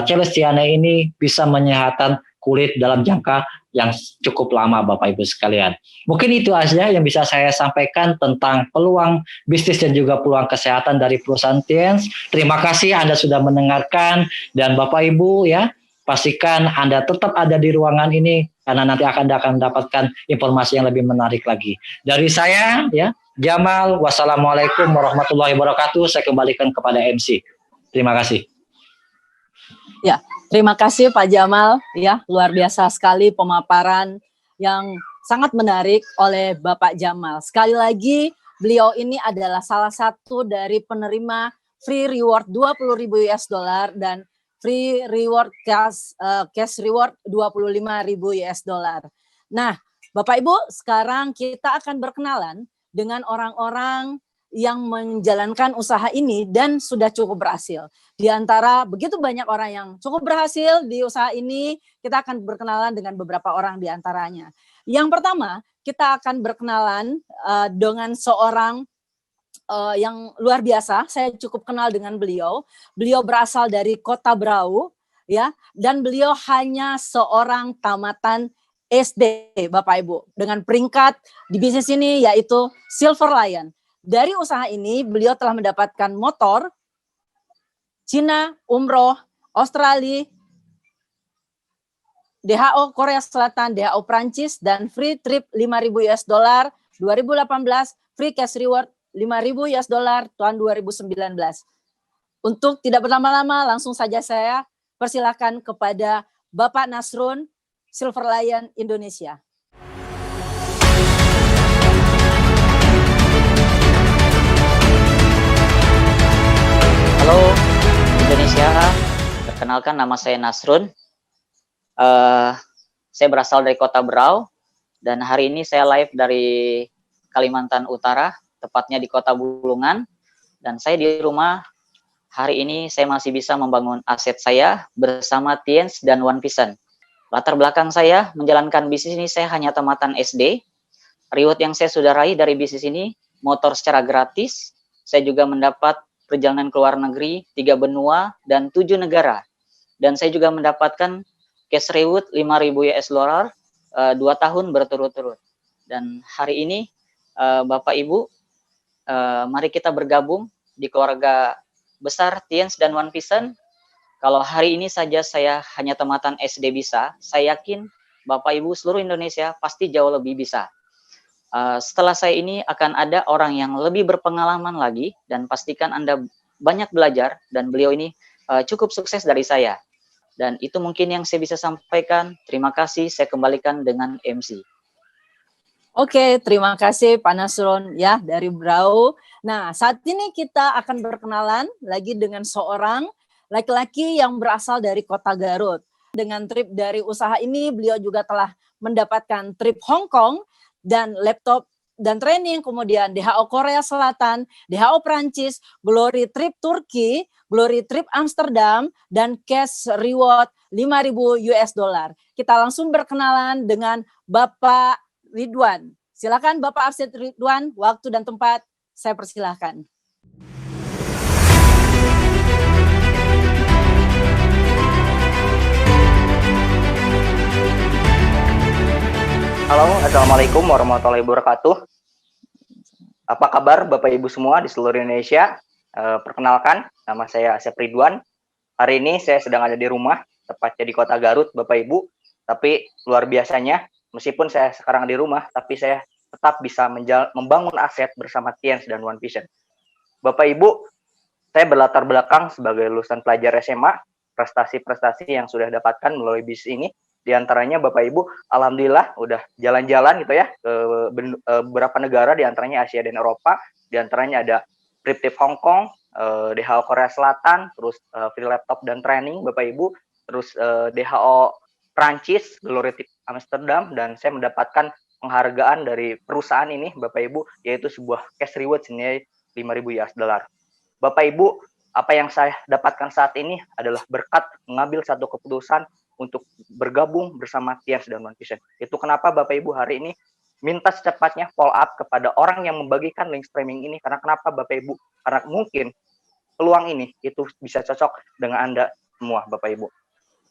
Celestiane ini bisa menyehatkan kulit dalam jangka yang cukup lama Bapak Ibu sekalian. Mungkin itu aja yang bisa saya sampaikan tentang peluang bisnis dan juga peluang kesehatan dari perusahaan Tiens. Terima kasih Anda sudah mendengarkan dan Bapak Ibu ya pastikan Anda tetap ada di ruangan ini karena nanti akan mendapatkan informasi yang lebih menarik lagi. Dari saya, ya, Jamal, wassalamualaikum warahmatullahi wabarakatuh. Saya kembalikan kepada MC. Terima kasih. Ya, terima kasih Pak Jamal. Ya, luar biasa sekali pemaparan yang sangat menarik oleh Bapak Jamal. Sekali lagi, beliau ini adalah salah satu dari penerima free reward 20.000 US dollar dan free reward cash reward 25.000 US dollar. Nah, Bapak Ibu, sekarang kita akan berkenalan dengan orang-orang yang menjalankan usaha ini dan sudah cukup berhasil. Di antara begitu banyak orang yang cukup berhasil di usaha ini, kita akan berkenalan dengan beberapa orang di antaranya. Yang pertama, kita akan berkenalan dengan seorang yang luar biasa. Saya cukup kenal dengan beliau. Beliau berasal dari Kota Brau, ya, dan beliau hanya seorang tamatan SD, Bapak Ibu, dengan peringkat di bisnis ini yaitu Silver Lion. Dari usaha ini, beliau telah mendapatkan motor, Cina, umroh, Australia, DHO Korea Selatan, DHO Prancis, dan free trip 5.000 US dollar 2018, free cash reward 5.000 US dollar tahun 2019. Untuk tidak berlama-lama, langsung saja saya persilakan kepada Bapak Nasrun, Silver Lion Indonesia. Halo Indonesia, perkenalkan nama saya Nasrun. Saya berasal dari Kota Brau dan hari ini saya live dari Kalimantan Utara, tepatnya di Kota Bulungan. Dan saya di rumah. Hari ini saya masih bisa membangun aset saya bersama Tiens dan One Vision. Latar belakang saya menjalankan bisnis ini, saya hanya tamatan SD. Reward yang saya sudah raih dari bisnis ini, motor secara gratis. Saya juga mendapat perjalanan ke luar negeri, 3 benua, dan 7 negara. Dan saya juga mendapatkan cash reward 5.000 US dollar 2 tahun berturut-turut. Dan hari ini, Bapak Ibu, mari kita bergabung di keluarga besar Tiens dan One Vision. Kalau hari ini saja saya hanya tamatan SD bisa, saya yakin Bapak Ibu seluruh Indonesia pasti jauh lebih bisa. Setelah saya ini akan ada orang yang lebih berpengalaman lagi dan pastikan Anda banyak belajar dan beliau ini cukup sukses dari saya. Dan itu mungkin yang saya bisa sampaikan. Terima kasih, saya kembalikan dengan MC. Oke, terima kasih Pak Nasrun ya dari Brau. Nah, saat ini kita akan berkenalan lagi dengan seorang laki-laki yang berasal dari Kota Garut. Dengan trip dari usaha ini, beliau juga telah mendapatkan trip Hong Kong dan laptop dan training, kemudian DHO Korea Selatan, DHO Prancis, Glory Trip Turki, Glory Trip Amsterdam, dan cash reward 5.000 US dollar. Kita langsung berkenalan dengan Bapak Ridwan. Silakan Bapak Arsyad Ridwan, waktu dan tempat saya persilahkan. Halo, Assalamualaikum warahmatullahi wabarakatuh. Apa kabar Bapak Ibu semua di seluruh Indonesia? Perkenalkan, nama saya Arsyad Ridwan. Hari ini saya sedang ada di rumah, tepatnya di Kota Garut, Bapak Ibu. Tapi luar biasanya, meskipun saya sekarang di rumah, tapi saya tetap bisa membangun aset bersama Tiens dan One Vision. Bapak Ibu, saya berlatar belakang sebagai lulusan pelajar SMA, prestasi-prestasi yang sudah dapatkan melalui bisnis ini. Di antaranya Bapak Ibu, alhamdulillah udah jalan-jalan gitu ya ke beberapa negara, di antaranya Asia dan Eropa. Di antaranya ada trip Hong Kong, DHO Korea Selatan, terus free laptop dan training Bapak Ibu, terus DHO Prancis, Glory Trip Amsterdam, dan saya mendapatkan penghargaan dari perusahaan ini Bapak Ibu, yaitu sebuah cash reward senilai 5.000 US dollar. Bapak Ibu, apa yang saya dapatkan saat ini adalah berkat mengambil satu keputusan untuk bergabung bersama Tiens dan One Vision. Itu kenapa Bapak Ibu hari ini minta secepatnya follow up kepada orang yang membagikan link streaming ini. Karena kenapa Bapak Ibu? Karena mungkin peluang ini itu bisa cocok dengan Anda semua Bapak Ibu.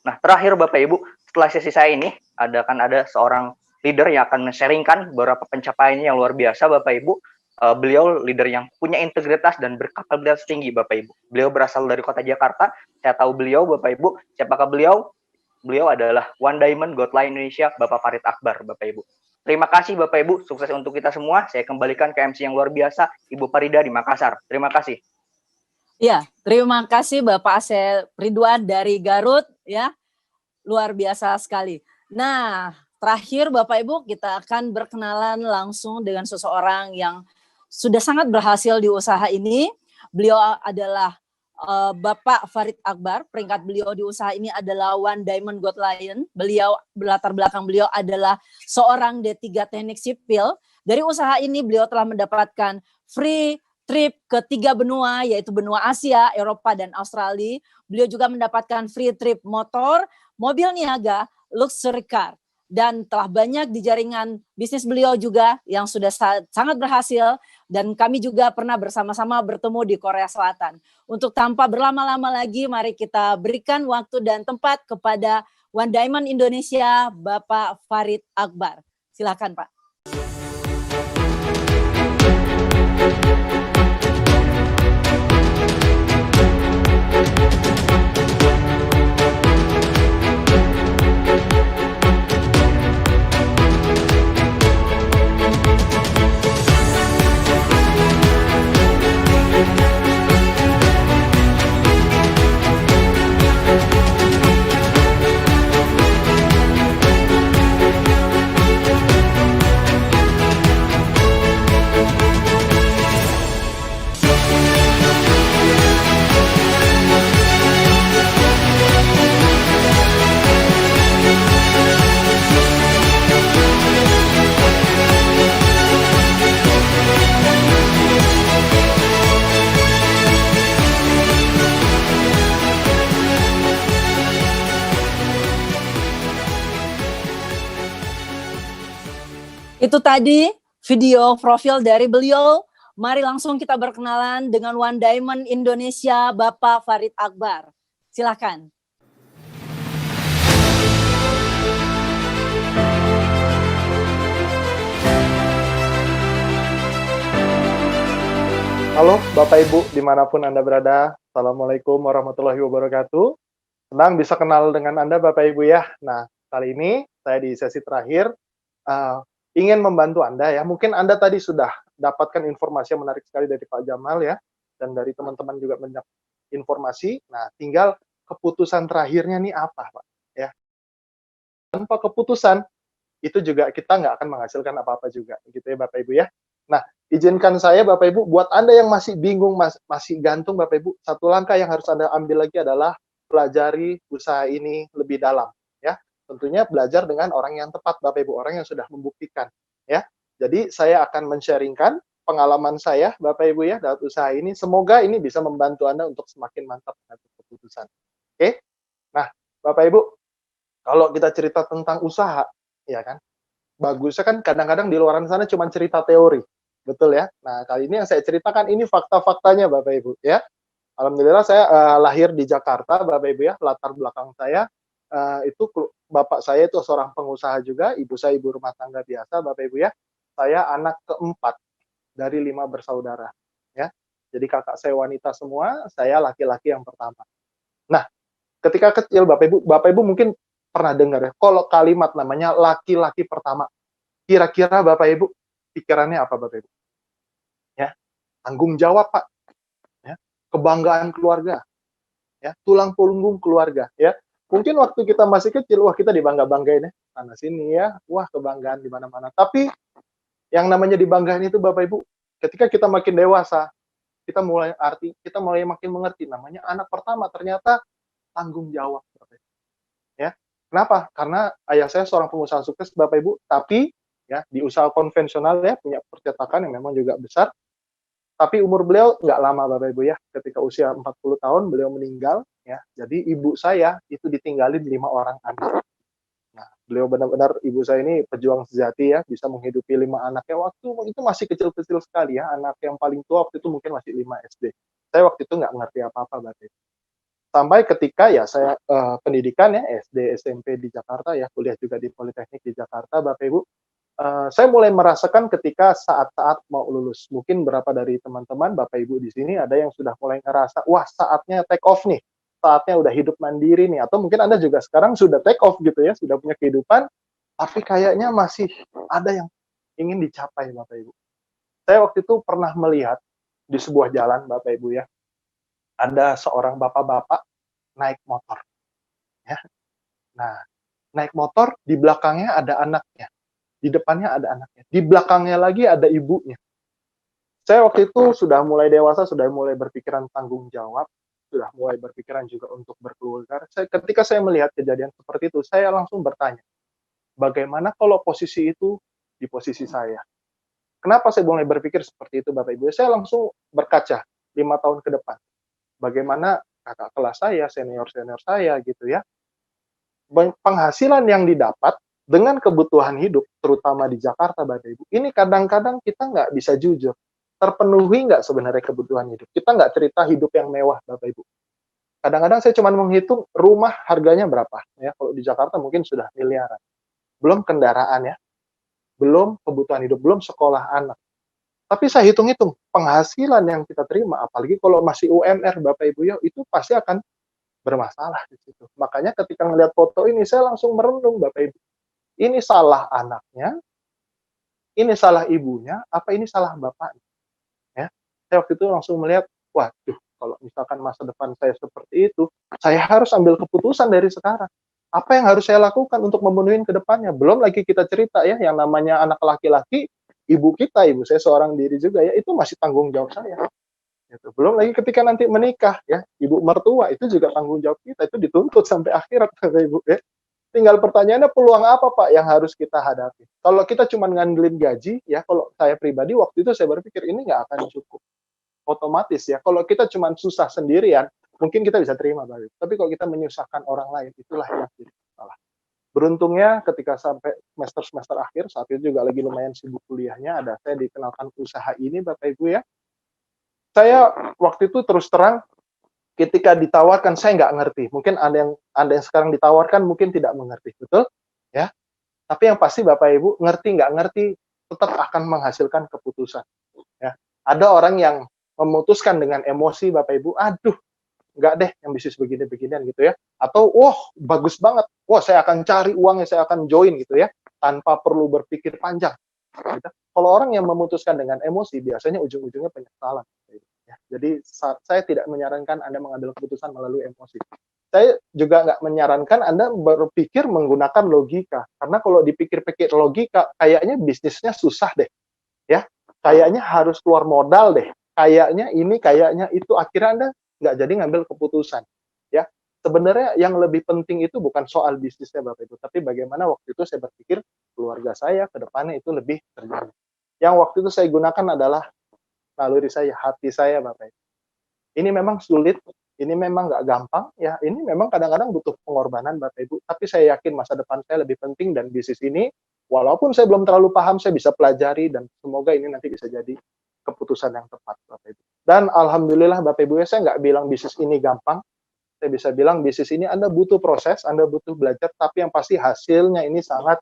Nah, terakhir Bapak Ibu, setelah sesi saya ini akan ada seorang leader yang akan men-sharingkan beberapa pencapaiannya yang luar biasa Bapak Ibu. Beliau leader yang punya integritas dan berkapabilitas tinggi Bapak Ibu. Beliau berasal dari Kota Jakarta. Saya tahu beliau Bapak Ibu. Siapakah beliau? Beliau adalah One Diamond God Line Indonesia, Bapak Farid Akbar, Bapak Ibu. Terima kasih Bapak Ibu, sukses untuk kita semua. Saya kembalikan ke MC yang luar biasa, Ibu Farida di Makassar. Terima kasih. Iya, terima kasih Bapak Asep Ridwan dari Garut ya. Luar biasa sekali. Nah, terakhir Bapak Ibu kita akan berkenalan langsung dengan seseorang yang sudah sangat berhasil di usaha ini. Beliau adalah Bapak Farid Akbar. Peringkat beliau di usaha ini adalah One Diamond Gold Lion. Beliau latar belakang beliau adalah seorang D3 Teknik Sipil. Dari usaha ini beliau telah mendapatkan free trip ke 3 benua, yaitu benua Asia, Eropa, dan Australia. Beliau juga mendapatkan free trip motor, mobil niaga, luxury car. Dan telah banyak di jaringan bisnis beliau juga yang sudah sangat berhasil. Dan kami juga pernah bersama-sama bertemu di Korea Selatan. Untuk tanpa berlama-lama lagi, mari kita berikan waktu dan tempat kepada One Diamond Indonesia, Bapak Farid Akbar. Silakan Pak. Itu tadi video profil dari beliau. Mari langsung kita berkenalan dengan One Diamond Indonesia, Bapak Farid Akbar. Silakan. Halo Bapak Ibu dimanapun Anda berada. Assalamualaikum warahmatullahi wabarakatuh. Senang bisa kenal dengan Anda Bapak Ibu ya. Nah, kali ini saya di sesi terakhir ingin membantu Anda ya. Mungkin Anda tadi sudah dapatkan informasi yang menarik sekali dari Pak Jamal ya, dan dari teman-teman juga banyak informasi. Nah, tinggal keputusan terakhirnya nih apa, Pak? Ya. Tanpa keputusan, itu juga kita nggak akan menghasilkan apa-apa juga, gitu ya Bapak Ibu ya. Nah, izinkan saya Bapak Ibu, buat Anda yang masih bingung, masih gantung Bapak Ibu, satu langkah yang harus Anda ambil lagi adalah pelajari usaha ini lebih dalam. Tentunya belajar dengan orang yang tepat Bapak Ibu, orang yang sudah membuktikan ya. Jadi saya akan men-sharingkan pengalaman saya Bapak Ibu ya dalam usaha ini. Semoga ini bisa membantu Anda untuk semakin mantap mengambil keputusan. Oke. Nah, Bapak Ibu, kalau kita cerita tentang usaha ya kan, bagusnya kan kadang-kadang di luar sana cuma cerita teori. Betul ya. Nah, kali ini yang saya ceritakan ini fakta-faktanya Bapak Ibu ya. Alhamdulillah saya lahir di Jakarta Bapak Ibu ya. Latar belakang saya itu bapak saya itu seorang pengusaha juga, ibu saya ibu rumah tangga biasa, Bapak Ibu ya. Saya anak keempat dari 5 bersaudara, ya. Jadi kakak saya wanita semua, saya laki-laki yang pertama. Nah, ketika kecil Bapak Ibu mungkin pernah dengar ya, kalau kalimat namanya laki-laki pertama. Kira-kira Bapak Ibu pikirannya apa Bapak Ibu? Ya, tanggung jawab Pak. Ya, kebanggaan keluarga. Ya, tulang punggung keluarga, ya. Mungkin waktu kita masih kecil, wah kita dibangga-banggain ya, sana sini ya, wah kebanggaan di mana-mana. Tapi yang namanya dibanggain itu Bapak Ibu, ketika kita makin dewasa, kita mulai makin mengerti namanya anak pertama ternyata tanggung jawab Bapak Ibu. Ya. Kenapa? Karena ayah saya seorang pengusaha sukses Bapak Ibu, tapi ya di usaha konvensional ya, punya percetakan yang memang juga besar. Tapi umur beliau nggak lama Bapak Ibu ya, ketika usia 40 tahun beliau meninggal ya. Jadi ibu saya itu ditinggalin 5 orang anak. Nah, beliau benar-benar ibu saya ini pejuang sejati ya, bisa menghidupi 5 anaknya waktu itu masih kecil-kecil sekali ya. Anak yang paling tua waktu itu mungkin masih 5 SD. Saya waktu itu nggak mengerti apa-apa Bapak Ibu. Sampai ketika ya saya pendidikan ya SD, SMP di Jakarta ya, kuliah juga di Politeknik di Jakarta Bapak Ibu. Saya mulai merasakan ketika saat-saat mau lulus. Mungkin berapa dari teman-teman, Bapak Ibu di sini ada yang sudah mulai ngerasa, wah saatnya take off nih, saatnya udah hidup mandiri nih. Atau mungkin Anda juga sekarang sudah take off gitu ya, sudah punya kehidupan, tapi kayaknya masih ada yang ingin dicapai Bapak Ibu. Saya waktu itu pernah melihat di sebuah jalan Bapak Ibu ya, ada seorang bapak-bapak naik motor, ya. Nah, naik motor, di belakangnya ada anaknya, di depannya ada anaknya, di belakangnya lagi ada ibunya. Saya waktu itu sudah mulai dewasa, sudah mulai berpikiran tanggung jawab, sudah mulai berpikiran juga untuk berkeluarga. Ketika saya melihat kejadian seperti itu, saya langsung bertanya, bagaimana kalau posisi itu di posisi saya? Kenapa saya mulai berpikir seperti itu, Bapak Ibu? Saya langsung berkaca 5 tahun ke depan. Bagaimana kakak kelas saya, senior-senior saya gitu ya. Penghasilan yang didapat dengan kebutuhan hidup, terutama di Jakarta, Bapak Ibu, ini kadang-kadang kita nggak bisa jujur. Terpenuhi nggak sebenarnya kebutuhan hidup? Kita nggak cerita hidup yang mewah, Bapak Ibu. Kadang-kadang saya cuma menghitung rumah harganya berapa. Ya, kalau di Jakarta mungkin sudah miliaran. Belum kendaraan ya, belum kebutuhan hidup, belum sekolah anak. Tapi saya hitung-hitung, penghasilan yang kita terima, apalagi kalau masih UMR, Bapak Ibu ya, itu pasti akan bermasalah di situ. Makanya ketika melihat foto ini, saya langsung merenung, Bapak Ibu. Ini salah anaknya, ini salah ibunya, apa ini salah bapaknya? Ya, saya waktu itu langsung melihat, waduh, kalau misalkan masa depan saya seperti itu, saya harus ambil keputusan dari sekarang. Apa yang harus saya lakukan untuk memenuhi ke depannya? Belum lagi kita cerita ya, yang namanya anak laki-laki, ibu kita, ibu saya seorang diri juga ya, itu masih tanggung jawab saya. Gitu. Belum lagi ketika nanti menikah ya, ibu mertua itu juga tanggung jawab kita, itu dituntut sampai akhirat, Bapak Ibu ya. Tinggal pertanyaannya, peluang apa Pak yang harus kita hadapi? Kalau kita cuma ngandelin gaji, ya kalau saya pribadi waktu itu saya berpikir ini nggak akan cukup. Otomatis ya, kalau kita cuma susah sendirian, mungkin kita bisa terima, Bapak. Tapi kalau kita menyusahkan orang lain, itulah yang jadi masalah. Beruntungnya ketika sampai semester akhir, saat itu juga lagi lumayan sibuk kuliahnya, ada saya dikenalkan usaha ini, Bapak Ibu ya. Saya waktu itu terus terang, ketika ditawarkan saya nggak ngerti. Mungkin Anda yang sekarang ditawarkan mungkin tidak mengerti, betul? Ya. Tapi yang pasti Bapak Ibu ngerti nggak ngerti tetap akan menghasilkan keputusan. Ya. Ada orang yang memutuskan dengan emosi, Bapak Ibu, aduh, nggak deh yang bisnis begini-beginian gitu ya. Atau, wah bagus banget, wah saya akan cari uangnya, saya akan join gitu ya, tanpa perlu berpikir panjang. Gitu. Kalau orang yang memutuskan dengan emosi, biasanya ujung-ujungnya penyesalan. Ya, jadi saya tidak menyarankan Anda mengambil keputusan melalui emosi. Saya juga nggak menyarankan Anda berpikir menggunakan logika. Karena kalau dipikir-pikir logika, kayaknya bisnisnya susah deh. Ya, kayaknya harus keluar modal deh. Kayaknya ini, kayaknya itu. Akhirnya Anda nggak jadi ngambil keputusan. Ya, sebenarnya yang lebih penting itu bukan soal bisnisnya Bapak Ibu, tapi bagaimana waktu itu saya berpikir keluarga saya ke depannya itu lebih terjamin. Yang waktu itu saya gunakan adalah naluri saya, hati saya, Bapak Ibu. Ini memang sulit, ini memang nggak gampang, ya. Ini memang kadang-kadang butuh pengorbanan, Bapak Ibu. Tapi saya yakin masa depan saya lebih penting dan bisnis ini, walaupun saya belum terlalu paham, saya bisa pelajari dan semoga ini nanti bisa jadi keputusan yang tepat, Bapak Ibu. Dan alhamdulillah, Bapak Ibu, saya nggak bilang bisnis ini gampang. Saya bisa bilang bisnis ini Anda butuh proses, Anda butuh belajar, tapi yang pasti hasilnya ini sangat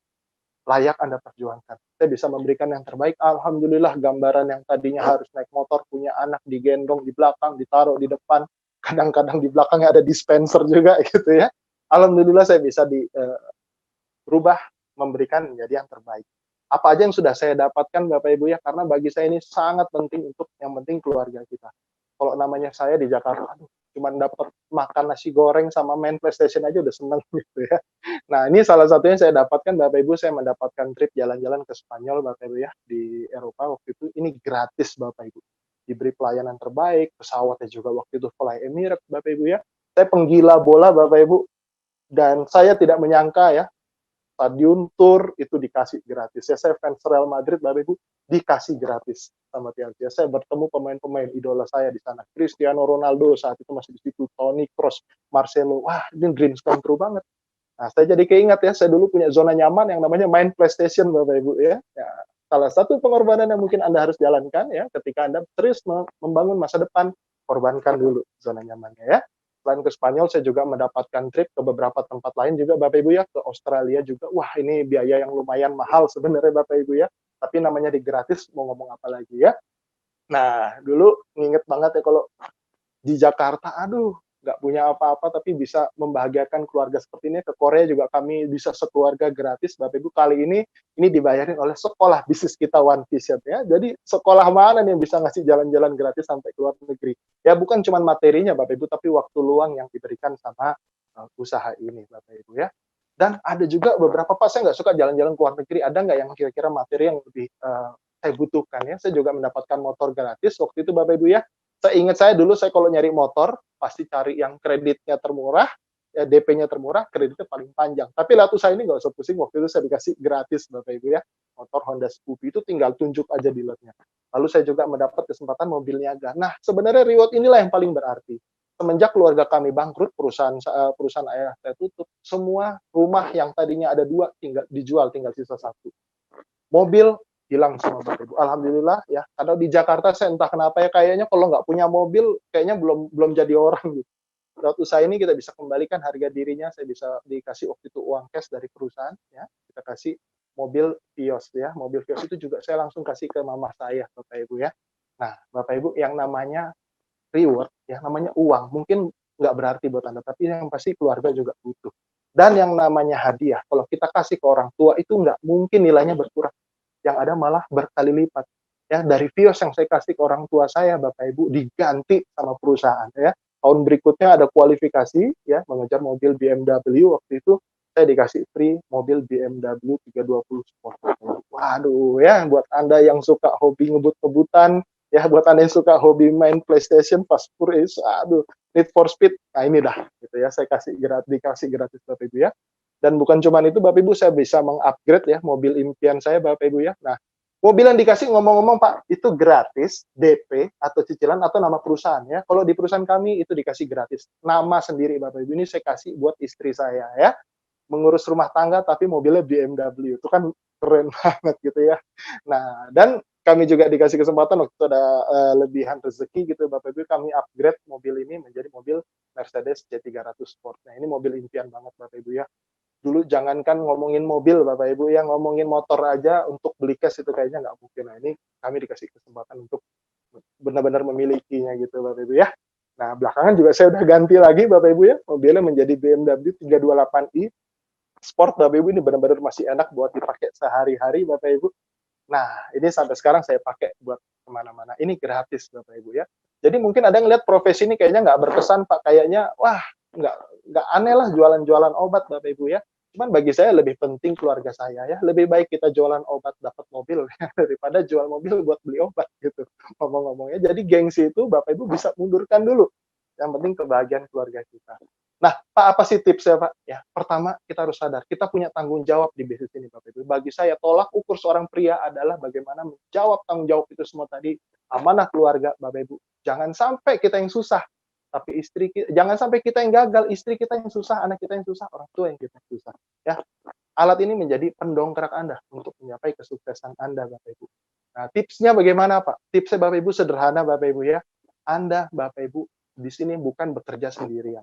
layak Anda perjuangkan. Saya bisa memberikan yang terbaik. Alhamdulillah gambaran yang tadinya harus naik motor, punya anak, digendong di belakang, ditaruh di depan, kadang-kadang di belakangnya ada dispenser juga gitu ya. Alhamdulillah saya bisa berubah, memberikan menjadi yang terbaik. Apa aja yang sudah saya dapatkan Bapak Ibu ya, karena bagi saya ini sangat penting untuk yang penting keluarga kita. Kalau namanya saya di Jakarta, aduh, cuma dapat makan nasi goreng sama main PlayStation aja udah seneng gitu ya. Nah, ini salah satunya saya dapatkan Bapak Ibu, saya mendapatkan trip jalan-jalan ke Spanyol Bapak Ibu ya, di Eropa waktu itu, ini gratis Bapak Ibu. Diberi pelayanan terbaik, pesawatnya juga waktu itu Fly Emirates Bapak Ibu ya. Saya penggila bola Bapak Ibu, dan saya tidak menyangka ya, stadion tour itu dikasih gratis. Ya, saya fans Real Madrid Bapak Ibu, dikasih gratis sama Tian. Saya bertemu pemain-pemain idola saya di sana. Cristiano Ronaldo saat itu masih di situ, Toni Kroos, Marcelo. Wah, ini dreams come true banget. Nah, saya jadi keingat ya, saya dulu punya zona nyaman yang namanya main PlayStation Bapak Ibu ya. Ya, salah satu pengorbanan yang mungkin Anda harus jalankan ya, ketika Anda terus membangun masa depan, korbankan dulu zona nyamannya ya. Selain ke Spanyol, saya juga mendapatkan trip ke beberapa tempat lain juga Bapak Ibu ya, ke Australia juga. Wah, ini biaya yang lumayan mahal sebenarnya Bapak Ibu ya, tapi namanya di gratis, mau ngomong apa lagi ya. Nah, dulu nginget banget ya kalau di Jakarta, aduh, nggak punya apa-apa tapi bisa membahagiakan keluarga seperti ini. Ke Korea juga kami bisa sekeluarga gratis, Bapak Ibu. Kali ini dibayarin oleh sekolah bisnis kita One Vision ya. Jadi sekolah mana nih yang bisa ngasih jalan-jalan gratis sampai ke luar negeri? Ya bukan cuma materinya Bapak Ibu, tapi waktu luang yang diberikan sama usaha ini Bapak Ibu ya. Dan ada juga beberapa, Pak, saya nggak suka jalan-jalan ke luar negeri, ada nggak yang kira-kira materi yang lebih saya butuhkan ya? Saya juga mendapatkan motor gratis waktu itu Bapak Ibu ya. Saya ingat saya dulu, saya kalau nyari motor, pasti cari yang kreditnya termurah, ya DP-nya termurah, kreditnya paling panjang. Tapi lewat usaha ini nggak usah pusing, waktu itu saya dikasih gratis Bapak Ibu ya. Motor Honda Scoopy itu tinggal tunjuk aja dealernya. Lalu saya juga mendapat kesempatan mobil niaga. Nah, sebenarnya reward inilah yang paling berarti. Semenjak keluarga kami bangkrut, perusahaan ayah saya tutup, semua rumah yang tadinya ada 2 tinggal dijual, tinggal sisa 1. Mobil hilang semua Bapak Ibu. Alhamdulillah ya. Karena di Jakarta saya entah kenapa ya, kayaknya kalau nggak punya mobil kayaknya belum jadi orang gitu. Lewat usaha ini kita bisa kembalikan harga dirinya, saya bisa dikasih waktu itu uang cash dari perusahaan ya. Kita kasih mobil Vios ya. Mobil Vios itu juga saya langsung kasih ke mama saya Bapak Ibu ya. Nah, Bapak Ibu, yang namanya reward ya, namanya uang mungkin nggak berarti buat Anda, tapi yang pasti keluarga juga butuh. Dan yang namanya hadiah, kalau kita kasih ke orang tua itu nggak mungkin nilainya berkurang, yang ada malah berkali lipat ya. Dari Vios yang saya kasih ke orang tua saya Bapak Ibu diganti sama perusahaan ya. Tahun berikutnya ada kualifikasi ya, mengejar mobil BMW, waktu itu saya dikasih free mobil BMW 320 Sport. Waduh ya, buat Anda yang suka hobi ngebut-ngebutan ya, buat Anda yang suka hobi main PlayStation, Fast Race, aduh, Need for Speed, nah ini dah gitu ya, saya dikasih gratis Bapak Ibu ya. Dan bukan cuma itu Bapak Ibu, saya bisa mengupgrade ya mobil impian saya Bapak Ibu ya. Nah, mobil yang dikasih ngomong-ngomong Pak, itu gratis, DP atau cicilan atau nama perusahaan ya. Kalau di perusahaan kami itu dikasih gratis. Nama sendiri Bapak Ibu, ini saya kasih buat istri saya ya. Mengurus rumah tangga tapi mobilnya BMW. Itu kan keren banget gitu ya. Nah, dan kami juga dikasih kesempatan waktu itu ada lebihan rezeki gitu Bapak Ibu, kami upgrade mobil ini menjadi mobil Mercedes C300 Sport. Nah, ini mobil impian banget Bapak Ibu ya. Dulu jangankan ngomongin mobil Bapak Ibu ya, ngomongin motor aja untuk beli cash itu kayaknya nggak mungkin. Nah, ini kami dikasih kesempatan untuk benar-benar memilikinya gitu Bapak Ibu ya. Nah, belakangan juga saya udah ganti lagi Bapak Ibu ya, mobilnya menjadi BMW 328i Sport Bapak Ibu. Ini benar-benar masih enak buat dipakai sehari-hari Bapak Ibu. Nah, ini sampai sekarang saya pakai buat kemana-mana. Ini gratis Bapak Ibu ya. Jadi mungkin ada yang lihat profesi ini kayaknya nggak berkesan Pak, kayaknya wah nggak aneh lah jualan-jualan obat Bapak Ibu ya. Cuman bagi saya lebih penting keluarga saya ya. Lebih baik kita jualan obat dapat mobil ya, daripada jual mobil buat beli obat gitu. Ngomong-ngomongnya, jadi gengsi itu Bapak Ibu bisa mundurkan dulu. Yang penting kebahagiaan keluarga kita. Nah, Pak, apa sih tipsnya Pak? Ya, pertama kita harus sadar, kita punya tanggung jawab di bisnis ini Bapak Ibu. Bagi saya, tolak ukur seorang pria adalah bagaimana menjawab tanggung jawab itu semua tadi. Amanah keluarga Bapak Ibu. Jangan sampai kita yang susah, tapi jangan sampai kita yang gagal, istri kita yang susah, anak kita yang susah, orang tua yang kita yang susah. Ya, alat ini menjadi pendongkrak Anda untuk mencapai kesuksesan Anda Bapak Ibu. Nah, tipsnya bagaimana Pak? Tipsnya Bapak Ibu sederhana Bapak Ibu ya. Anda Bapak Ibu di sini bukan bekerja sendirian.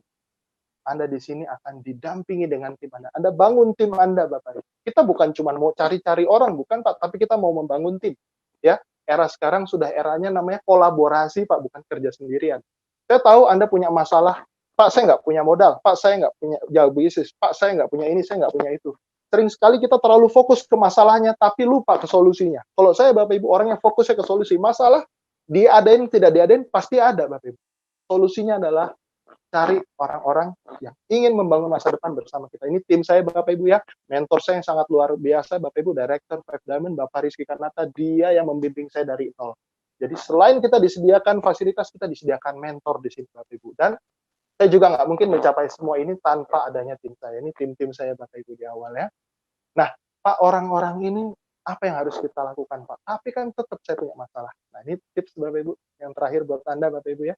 Anda di sini akan didampingi dengan tim Anda. Anda bangun tim Anda, Bapak Ibu. Kita bukan cuma mau cari-cari orang, bukan Pak, tapi kita mau membangun tim. Ya, era sekarang sudah eranya namanya kolaborasi, Pak, bukan kerja sendirian. Saya tahu Anda punya masalah, Pak, saya nggak punya modal, Pak, saya nggak punya jauh bisnis, Pak, saya nggak punya ini, saya nggak punya itu. Sering sekali kita terlalu fokus ke masalahnya, tapi lupa ke solusinya. Kalau saya, Bapak Ibu, orang yang fokusnya ke solusi, masalah diadain, tidak diadain, pasti ada, Bapak Ibu. Solusinya adalah cari orang-orang yang ingin membangun masa depan bersama kita. Ini tim saya Bapak Ibu ya, mentor saya yang sangat luar biasa Bapak Ibu, Director Five Diamond, Bapak Rizky Kanata, dia yang membimbing saya dari nol. Jadi selain kita disediakan fasilitas, kita disediakan mentor di sini Bapak Ibu. Dan saya juga nggak mungkin mencapai semua ini tanpa adanya tim saya. Ini tim-tim saya Bapak Ibu di awal ya. Nah, Pak, orang-orang ini apa yang harus kita lakukan Pak? Tapi kan tetap saya punya masalah. Nah, ini tips Bapak Ibu yang terakhir buat Anda Bapak Ibu ya.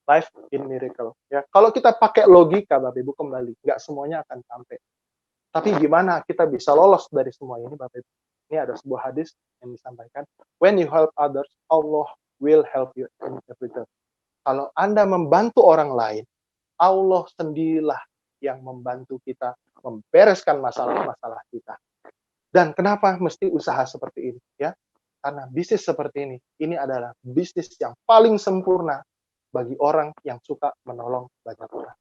Life in miracle. Ya, kalau kita pakai logika, Bapak Ibu, kembali, nggak semuanya akan sampai. Tapi gimana kita bisa lolos dari semua ini, Bapak Ibu? Ini ada sebuah hadis yang disampaikan, when you help others, Allah will help you in return. Kalau Anda membantu orang lain, Allah sendirilah yang membantu kita membereskan masalah-masalah kita. Dan kenapa mesti usaha seperti ini? Ya, karena bisnis seperti ini adalah bisnis yang paling sempurna bagi orang yang suka menolong banyak orang.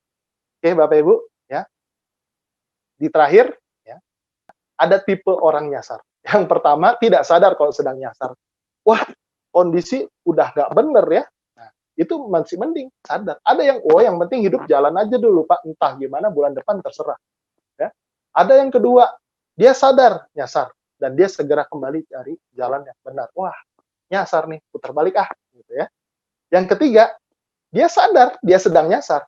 Oke, Bapak Ibu, ya. Di terakhir, ya, ada tipe orang nyasar. Yang pertama, tidak sadar kalau sedang nyasar. Wah, kondisi udah nggak bener ya. Nah, itu masih mending sadar. Ada yang, yang penting hidup jalan aja dulu, Pak. Entah gimana bulan depan terserah. Ya. Ada yang kedua, dia sadar nyasar dan dia segera kembali cari jalan yang benar. Wah, nyasar nih, putar balik gitu ya. Yang ketiga, dia sadar dia sedang nyasar,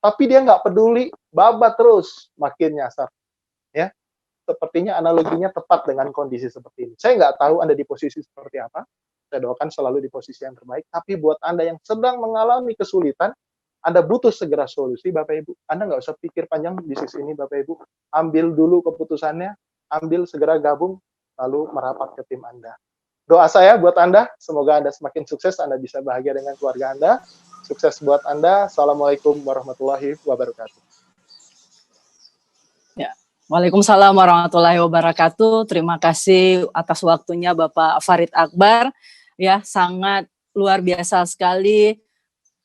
tapi dia nggak peduli, babat terus, makin nyasar. Ya, sepertinya analoginya tepat dengan kondisi seperti ini. Saya nggak tahu Anda di posisi seperti apa. Saya doakan selalu di posisi yang terbaik. Tapi buat Anda yang sedang mengalami kesulitan, Anda butuh segera solusi, Bapak Ibu. Anda nggak usah pikir panjang di sisi ini, Bapak Ibu. Ambil dulu keputusannya, ambil segera gabung, lalu merapat ke tim Anda. Doa saya buat Anda, semoga Anda semakin sukses, Anda bisa bahagia dengan keluarga Anda. Sukses buat Anda. Assalamualaikum warahmatullahi wabarakatuh. Ya. Waalaikumsalam warahmatullahi wabarakatuh. Terima kasih atas waktunya Bapak Farid Akbar. Ya, sangat luar biasa sekali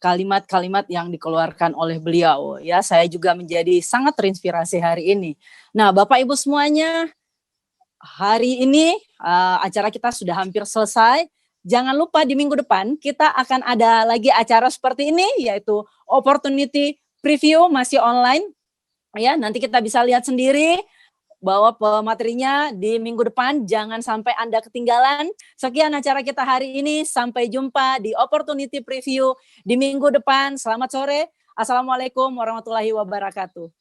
kalimat-kalimat yang dikeluarkan oleh beliau. Ya, saya juga menjadi sangat terinspirasi hari ini. Nah, Bapak Ibu semuanya, hari ini acara kita sudah hampir selesai. Jangan lupa di minggu depan kita akan ada lagi acara seperti ini, yaitu Opportunity Preview, masih online. Ya, nanti kita bisa lihat sendiri bahwa pematerinya di minggu depan, jangan sampai Anda ketinggalan. Sekian acara kita hari ini, sampai jumpa di Opportunity Preview di minggu depan. Selamat sore, Assalamualaikum warahmatullahi wabarakatuh.